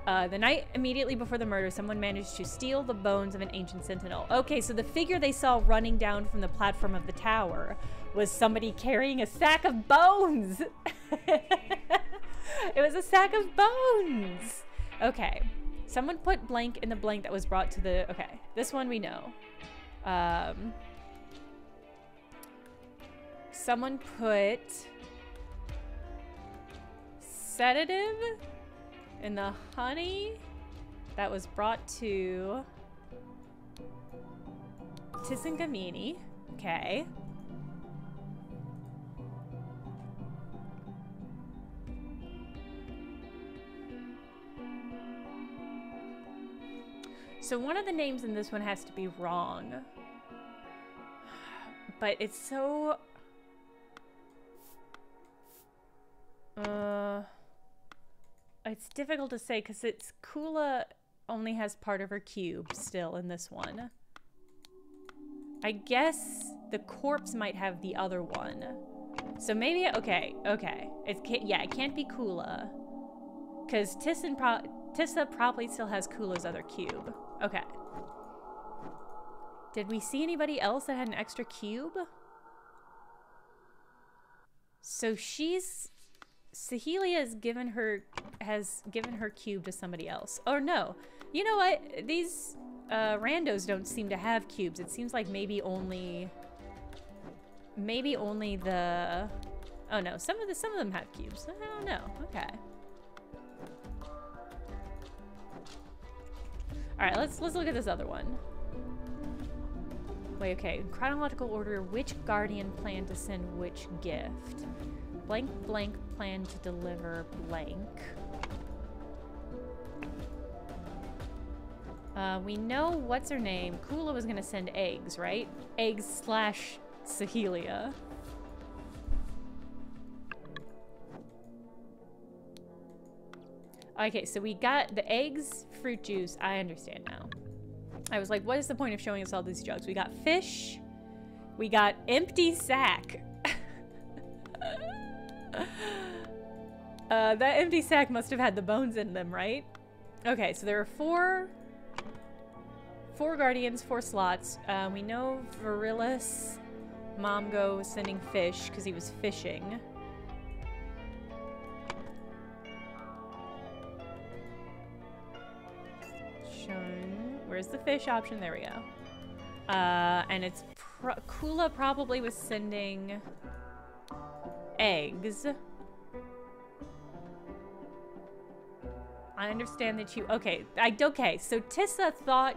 The night immediately before the murder, someone managed to steal the bones of an ancient sentinel. Okay, so the figure they saw running down from the platform of the tower was somebody carrying a sack of bones. It was a sack of bones. Okay. Someone put blank in the blank that was brought to the... Okay, this one we know. Someone put... sedative in the honey that was brought to Tisangamini. Okay. So one of the names in this one has to be wrong. But it's so... It's difficult to say because it's Kula only has part of her cube still in this one. I guess the corpse might have the other one. So maybe, okay. It can't be Kula. Because Tissa probably still has Kula's other cube. Okay. Did we see anybody else that had an extra cube? So Sahelia has given her cube to somebody else. Or no. You know what? These randos don't seem to have cubes. It seems like maybe only the... Oh no, some of them have cubes. I don't know. Okay. Alright, let's look at this other one. Wait, okay. In chronological order, which guardian planned to send which gift? Blank blank planned to deliver blank. We know what's her name. Kula was gonna send eggs, right? Eggs / Sahelia. Okay, so we got the eggs, fruit juice. I understand now. I was like, what is the point of showing us all these jugs? We got fish. We got empty sack. That empty sack must have had the bones in them, right? Okay, so there are four guardians, 4 slots. We know Virilis Momgo was sending fish because he was fishing. Where's the fish option? There we go. And it's Kula probably was sending eggs. I understand that you... Okay, okay, so Tissa thought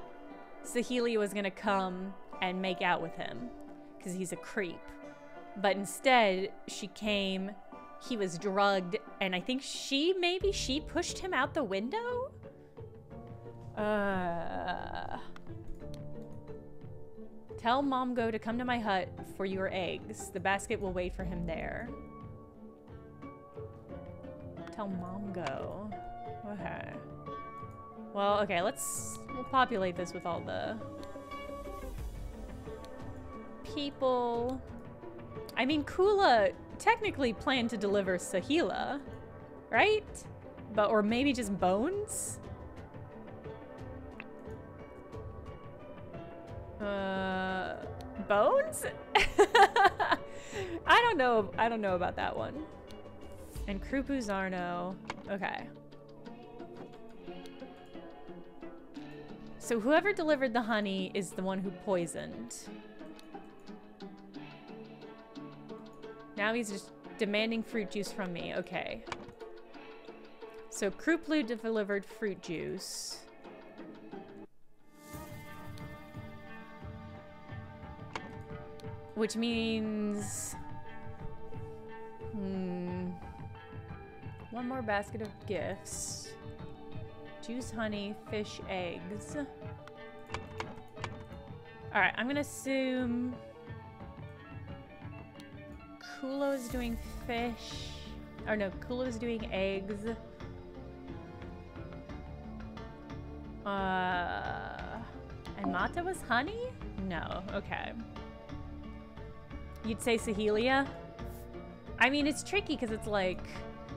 Sahelia was gonna come and make out with him because he's a creep. But instead, she came, he was drugged, and I think maybe she pushed him out the window? Tell Momgo to come to my hut for your eggs. The basket will wait for him there. Tell Momgo. Okay. Well, okay, we'll populate this with all the people. I mean, Kula technically planned to deliver Sahelia, right? Or maybe just bones? Bones? I don't know about that one. And Krupu Zarno. Okay. So whoever delivered the honey is the one who poisoned. Now he's just demanding fruit juice from me. Okay. So Kruplu delivered fruit juice. Which means... one more basket of gifts. Juice, honey, fish, eggs. Alright, I'm gonna assume... Kulo is doing fish. Or no, Kulo is doing eggs. And Mata was honey? No, okay. You'd say Sahelia? I mean, it's tricky because it's like...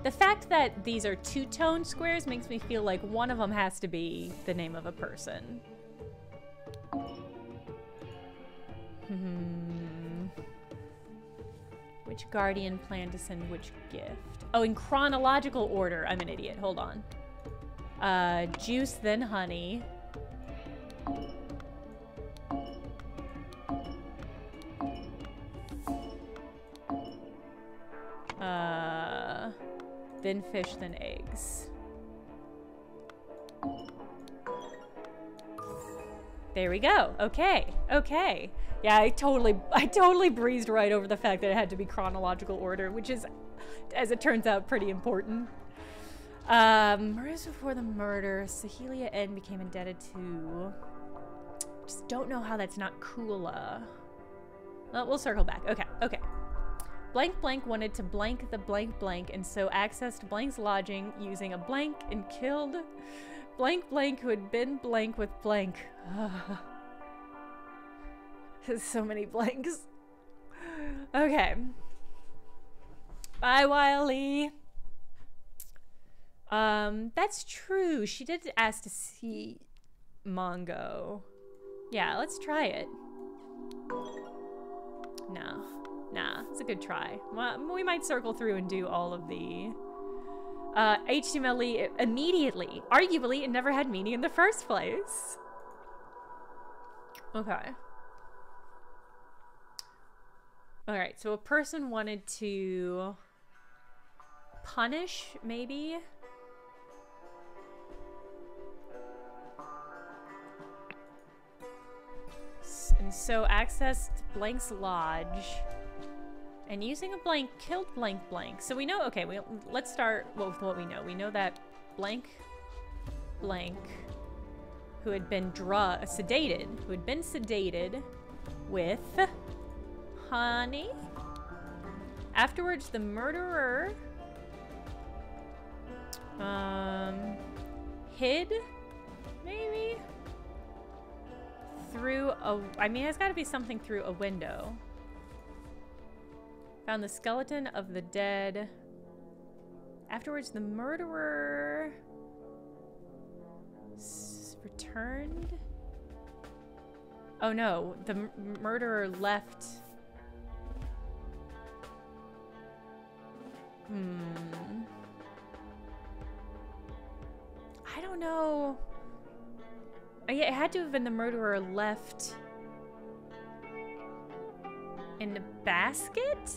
The fact that these are two-tone squares makes me feel like one of them has to be the name of a person. Which guardian planned to send which gift? Oh, in chronological order. I'm an idiot. Hold on. Juice, then honey. Then fish, then eggs. There we go. Okay. Okay. Yeah, I totally breezed right over the fact that it had to be chronological order, which is, as it turns out, pretty important. Murders before the murder. Sahelia N became indebted to... Just don't know how that's not Kula. Well, we'll circle back. Okay. Okay. Blank blank wanted to blank the blank blank and so accessed blank's lodging using a blank and killed blank blank who had been blank with blank. There's so many blanks. Okay. Bye, Wiley. That's true. She did ask to see Mongo. Yeah, let's try it. No. Nah, it's a good try. Well, we might circle through and do all of the HTML immediately. Arguably, it never had meaning in the first place. Okay. Alright, so a person wanted to punish, maybe? And so accessed blank's lodge. And using a blank killed blank blank. So we know, okay, let's start with what we know. We know that blank blank, who had been sedated with honey. Afterwards, the murderer hid, maybe? Through a, I mean, it's gotta be something through a window. Found the skeleton of the dead. Afterwards, the murderer returned. Oh no, the murderer left. I don't know. Yeah, it had to have been the murderer left in the basket?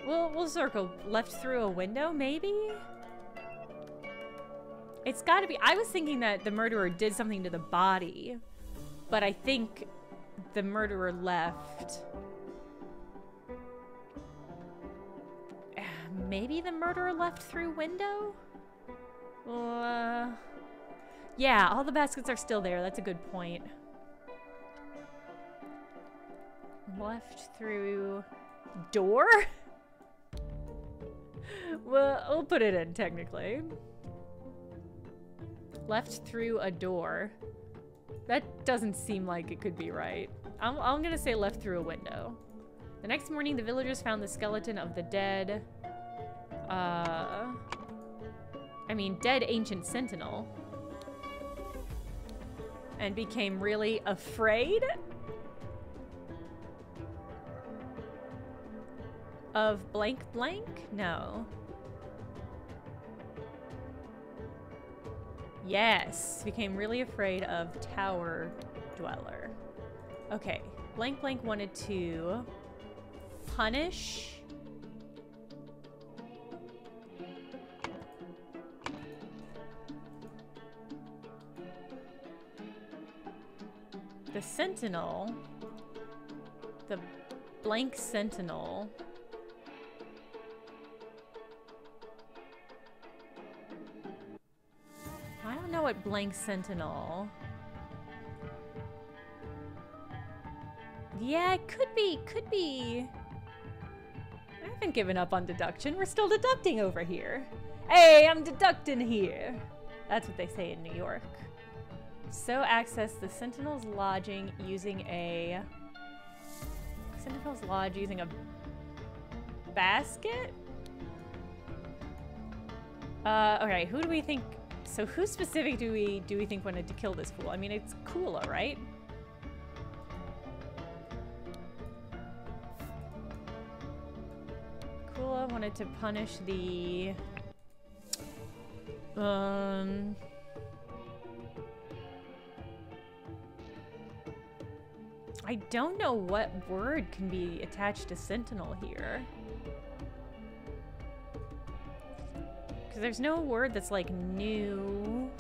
We'll circle. Left through a window, maybe? It's gotta be. I was thinking that the murderer did something to the body, but I think the murderer left. Maybe the murderer left through window? Yeah, all the baskets are still there. That's a good point. Left through door? Well, we'll put it in, technically. Left through a door. That doesn't seem like it could be right. I'm gonna say left through a window. The next morning, the villagers found the skeleton of the dead... dead ancient sentinel. And became really afraid of blank blank? No. Yes. Became really afraid of tower dweller. Okay. Blank blank wanted to punish. The sentinel. The blank sentinel. I don't know what blank sentinel. Yeah, it could be. I haven't given up on deduction. We're still deducting over here. Hey, I'm deducting here. That's what they say in New York. So access the Sentinel's lodging using a... Sentinel's lodge using a basket? Okay, who do we think... So who specific do we think wanted to kill this fool? I mean, it's Kula, right? Kula wanted to punish the... I don't know what word can be attached to Sentinel here. Because there's no word that's like new.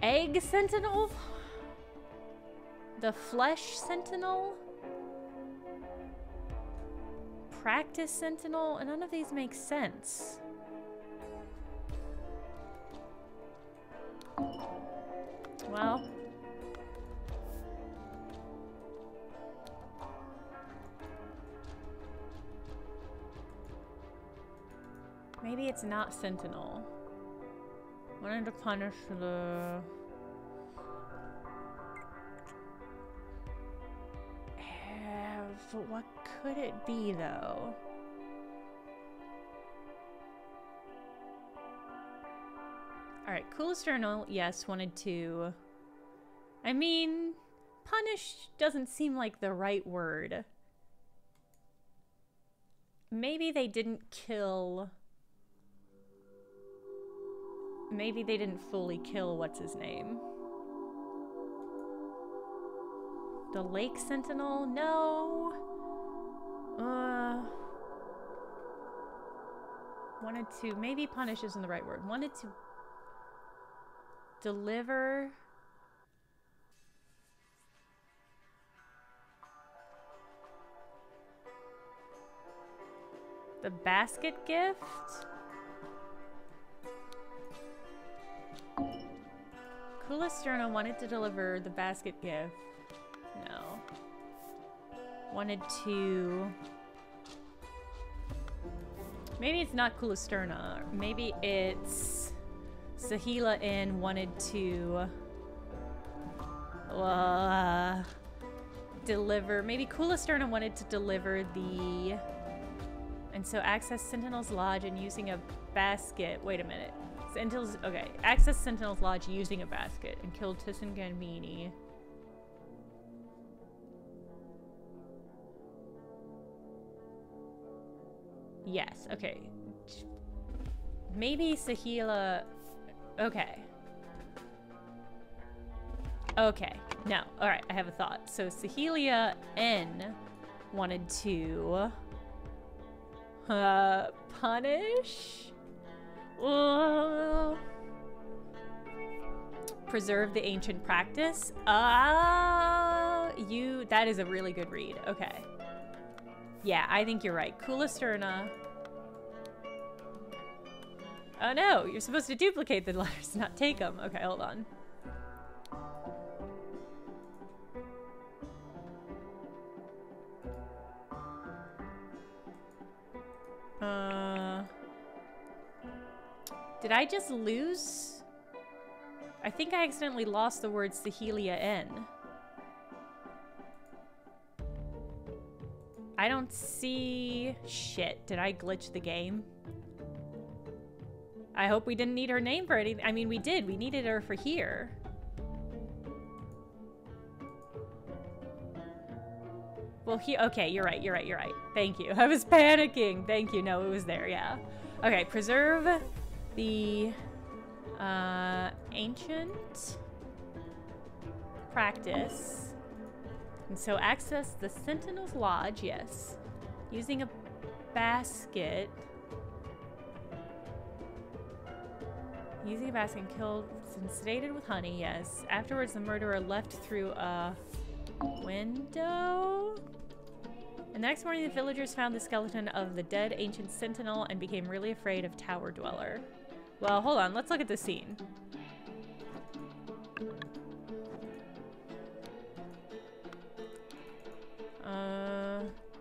Egg Sentinel? The Flesh Sentinel? Practice Sentinel? And none of these make sense. Well... maybe it's not Sentinel. Wanted to punish the... but what could it be, though? Alright, Coolesternal, yes, wanted to... I mean, punish doesn't seem like the right word. Maybe they didn't kill... maybe they didn't fully kill what's-his-name. The Lake Sentinel? No. Wanted to... maybe punish isn't the right word. Wanted to... deliver... the basket gift? Coolesternal wanted to deliver the basket gift. No. Wanted to... maybe it's not Coolesternal. Maybe it's... Sahila Inn wanted to... deliver... maybe Coolesternal wanted to deliver the... and so access Sentinel's Lodge and using a basket... wait a minute. Sentinel's... okay. Access Sentinel's Lodge using a basket and kill Tissan Gambini. Yes, okay. Maybe Sahila... okay. Okay. No. Alright, I have a thought. So Sahelia N wanted to... punish? Preserve the ancient practice? That is a really good read. Okay. Yeah, I think you're right. Coolesternal. Oh no, you're supposed to duplicate the letters, not take them. Okay, hold on. Did I just lose? I think I accidentally lost the word Sahelia N. I don't see... shit, did I glitch the game? I hope we didn't need her name for anything. I mean, we did. We needed her for here. Well, okay, you're right, you're right, you're right. Thank you. I was panicking. Thank you. No, it was there, yeah. Okay, preserve the ancient practice. And so access the Sentinel's Lodge, yes. Using a basket. Using a basket and killed and sedated with honey, yes. Afterwards, the murderer left through a window. And the next morning, the villagers found the skeleton of the dead ancient sentinel and became really afraid of Tower Dweller. Well, hold on. Let's look at the scene.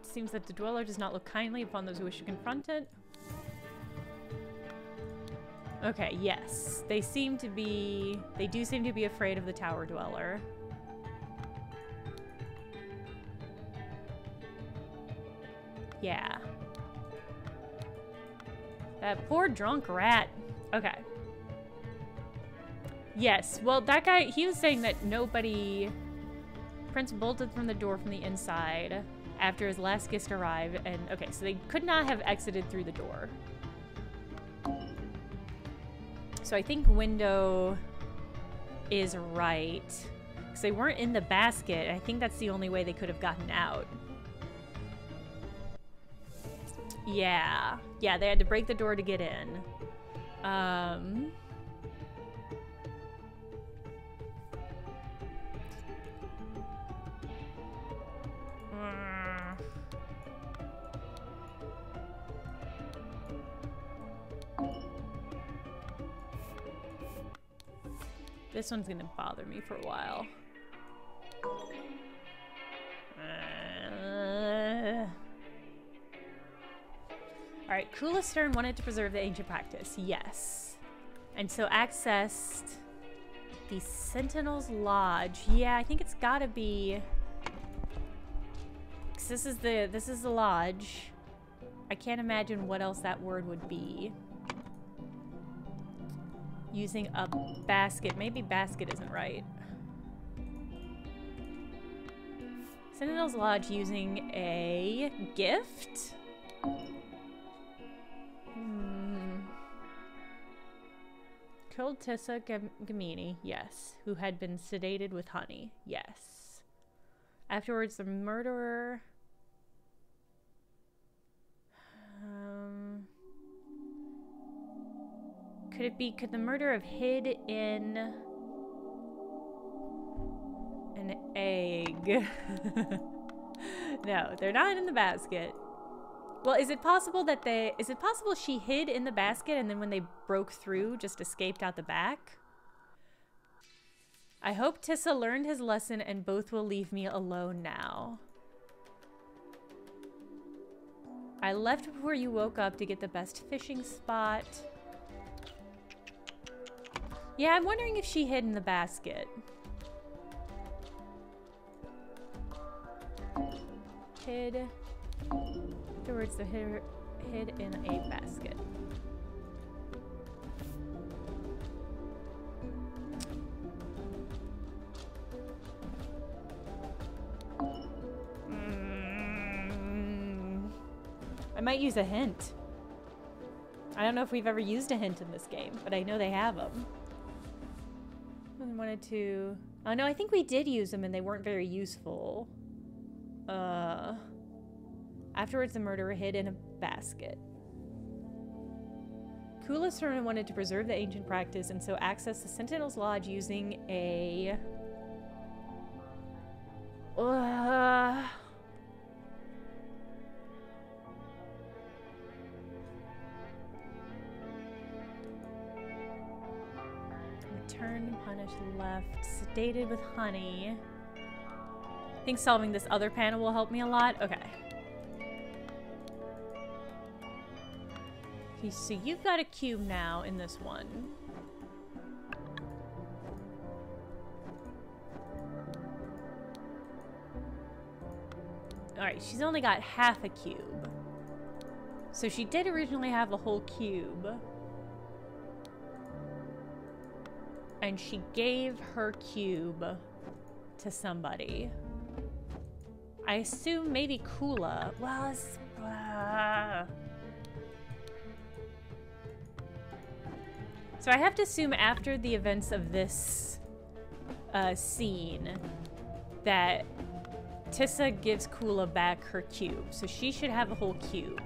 Seems that the dweller does not look kindly upon those who wish to confront it. Okay, yes. They do seem to be afraid of the Tower Dweller. Yeah. That poor drunk rat. Okay. Yes, well, that guy, he was saying that Prince bolted from the door from the inside after his last guest arrived, and okay, so they could not have exited through the door. So I think window is right, because they weren't in the basket, and I think that's the only way they could have gotten out. Yeah, they had to break the door to get in. This one's gonna bother me for a while. Alright, Coolistern wanted to preserve the ancient practice. Yes. And so accessed the Sentinel's Lodge. Yeah, I think it's gotta be... 'cause this is the lodge. I can't imagine what else that word would be. Using a basket. Maybe basket isn't right. Sentinel's Lodge using a gift? Killed Tissa Gamini, yes. Who had been sedated with honey, yes. Afterwards, the murderer... could the murderer have hid in an egg? No, they're not in the basket. Well, is it possible she hid in the basket and then when they broke through, just escaped out the back? I hope Tissa learned his lesson and both will leave me alone now. I left before you woke up to get the best fishing spot. Yeah, I'm wondering if she hid in the basket. Hid. Afterwards, the hid in a basket. I might use a hint. I don't know if we've ever used a hint in this game, but I know they have them. I wanted to... oh no, I think we did use them and they weren't very useful. Afterwards, the murderer hid in a basket. Coolistern wanted to preserve the ancient practice and so access the Sentinel's Lodge using a... Return, punish, left, sedated with honey. I think solving this other panel will help me a lot. Okay. Okay, so you've got a cube now in this one. Alright, she's only got half a cube. So she did originally have a whole cube. And she gave her cube to somebody. I assume maybe Kula. Well, it's... So I have to assume after the events of this scene that Tissa gives Kula back her cube. So she should have a whole cube.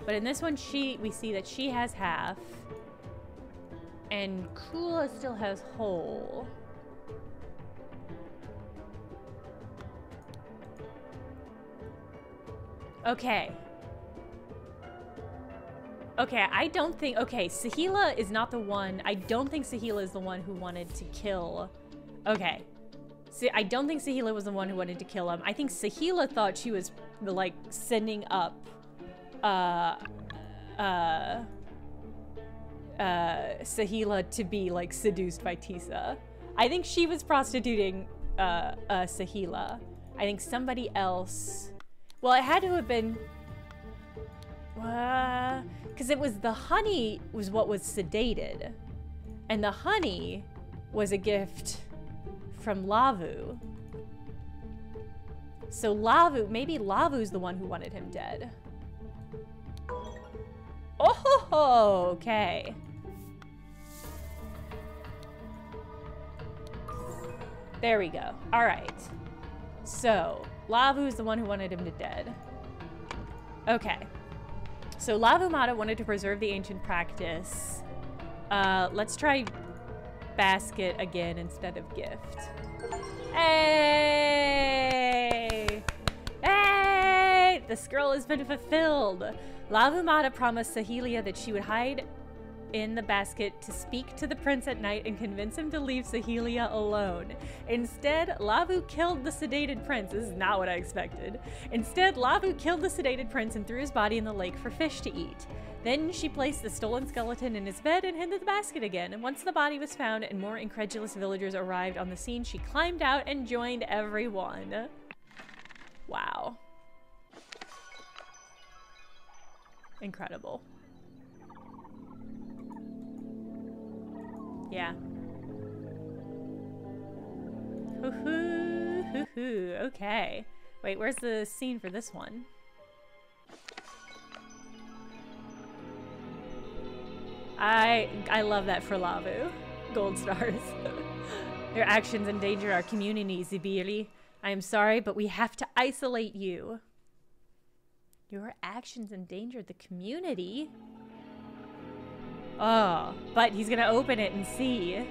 But in this one, we see that she has half. And Kula still has whole. Okay. Okay, I don't think... Okay, Sahila is not the one... I don't think Sahila is the one who wanted to kill... Okay. See, I don't think Sahila was the one who wanted to kill him. I think Sahila thought she was, like, sending up... Sahila to be, like, seduced by Tissa. I think she was prostituting, Sahila. I think somebody else... Well, it had to have been... Because it was the honey was what was sedated. And the honey was a gift from Lavu. So Lavu, maybe Lavu's the one who wanted him dead. Oh, okay. There we go. All right. So Lavu's the one who wanted him to dead. Okay. So Lavu Mata wanted to preserve the ancient practice. Let's try basket again instead of gift. Hey! Hey! The scroll has been fulfilled. Lavu Mata promised Sahelia that she would hide in the basket to speak to the prince at night and convince him to leave Sahelia alone. Instead, Lavu killed the sedated prince. This is not what I expected. Instead, Lavu killed the sedated prince and threw his body in the lake for fish to eat. Then she placed the stolen skeleton in his bed and hid the basket again. And once the body was found and more incredulous villagers arrived on the scene, she climbed out and joined everyone. Wow. Incredible. Yeah. Hoo-hoo, hoo-hoo. Okay. Wait, where's the scene for this one? I love that for Lavu. Gold stars. Your actions endanger our community, Zibiri. I am sorry, but we have to isolate you. Your actions endanger the community? Oh, but he's gonna open it and see.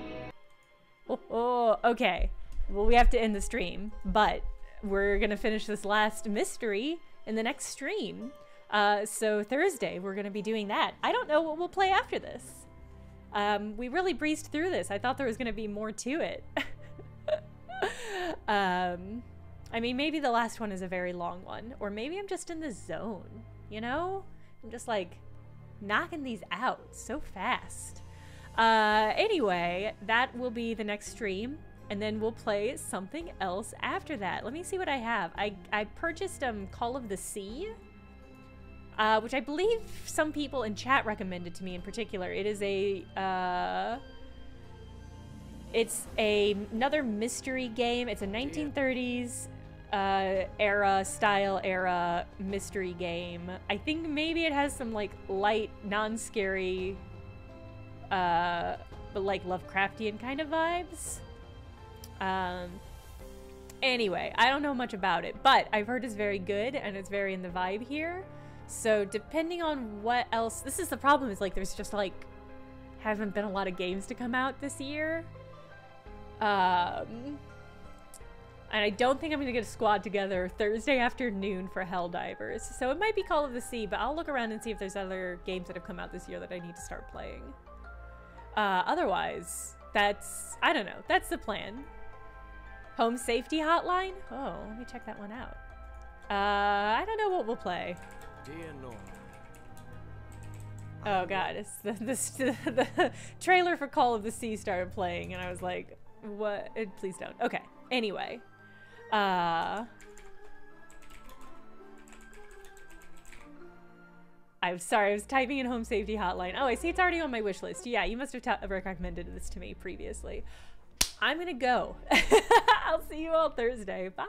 Oh, okay. Well, we have to end the stream, but we're gonna finish this last mystery in the next stream. So Thursday, we're gonna be doing that. I don't know what we'll play after this. We really breezed through this. I thought there was gonna be more to it. I mean, maybe the last one is a very long one, or maybe I'm just in the zone, you know? I'm just like knocking these out so fast. Anyway, that will be the next stream, and then we'll play something else after that. Let me see what I have. I purchased Call of the Sea, which I believe some people in chat recommended to me in particular. It is another mystery game. It's a 1930s era mystery game. I think maybe it has some like light, non-scary, but like Lovecraftian kind of vibes. Anyway, I don't know much about it, but I've heard it's very good and it's very in the vibe here. So depending on what else, this is the problem, is like there's just like haven't been a lot of games to come out this year. And I don't think I'm gonna get a squad together Thursday afternoon for Helldivers. So it might be Call of the Sea, but I'll look around and see if there's other games that have come out this year that I need to start playing. Otherwise, I don't know, that's the plan. Home Safety Hotline? Oh, let me check that one out. I don't know what we'll play. Dear Norma. Oh god, it's the trailer for Call of the Sea started playing and I was like, what? Please don't. Okay, anyway. I'm sorry, I was typing in Home Safety Hotline. Oh, I see it's already on my wish list. Yeah, you must have recommended this to me previously. I'm gonna go. I'll see you all Thursday. Bye.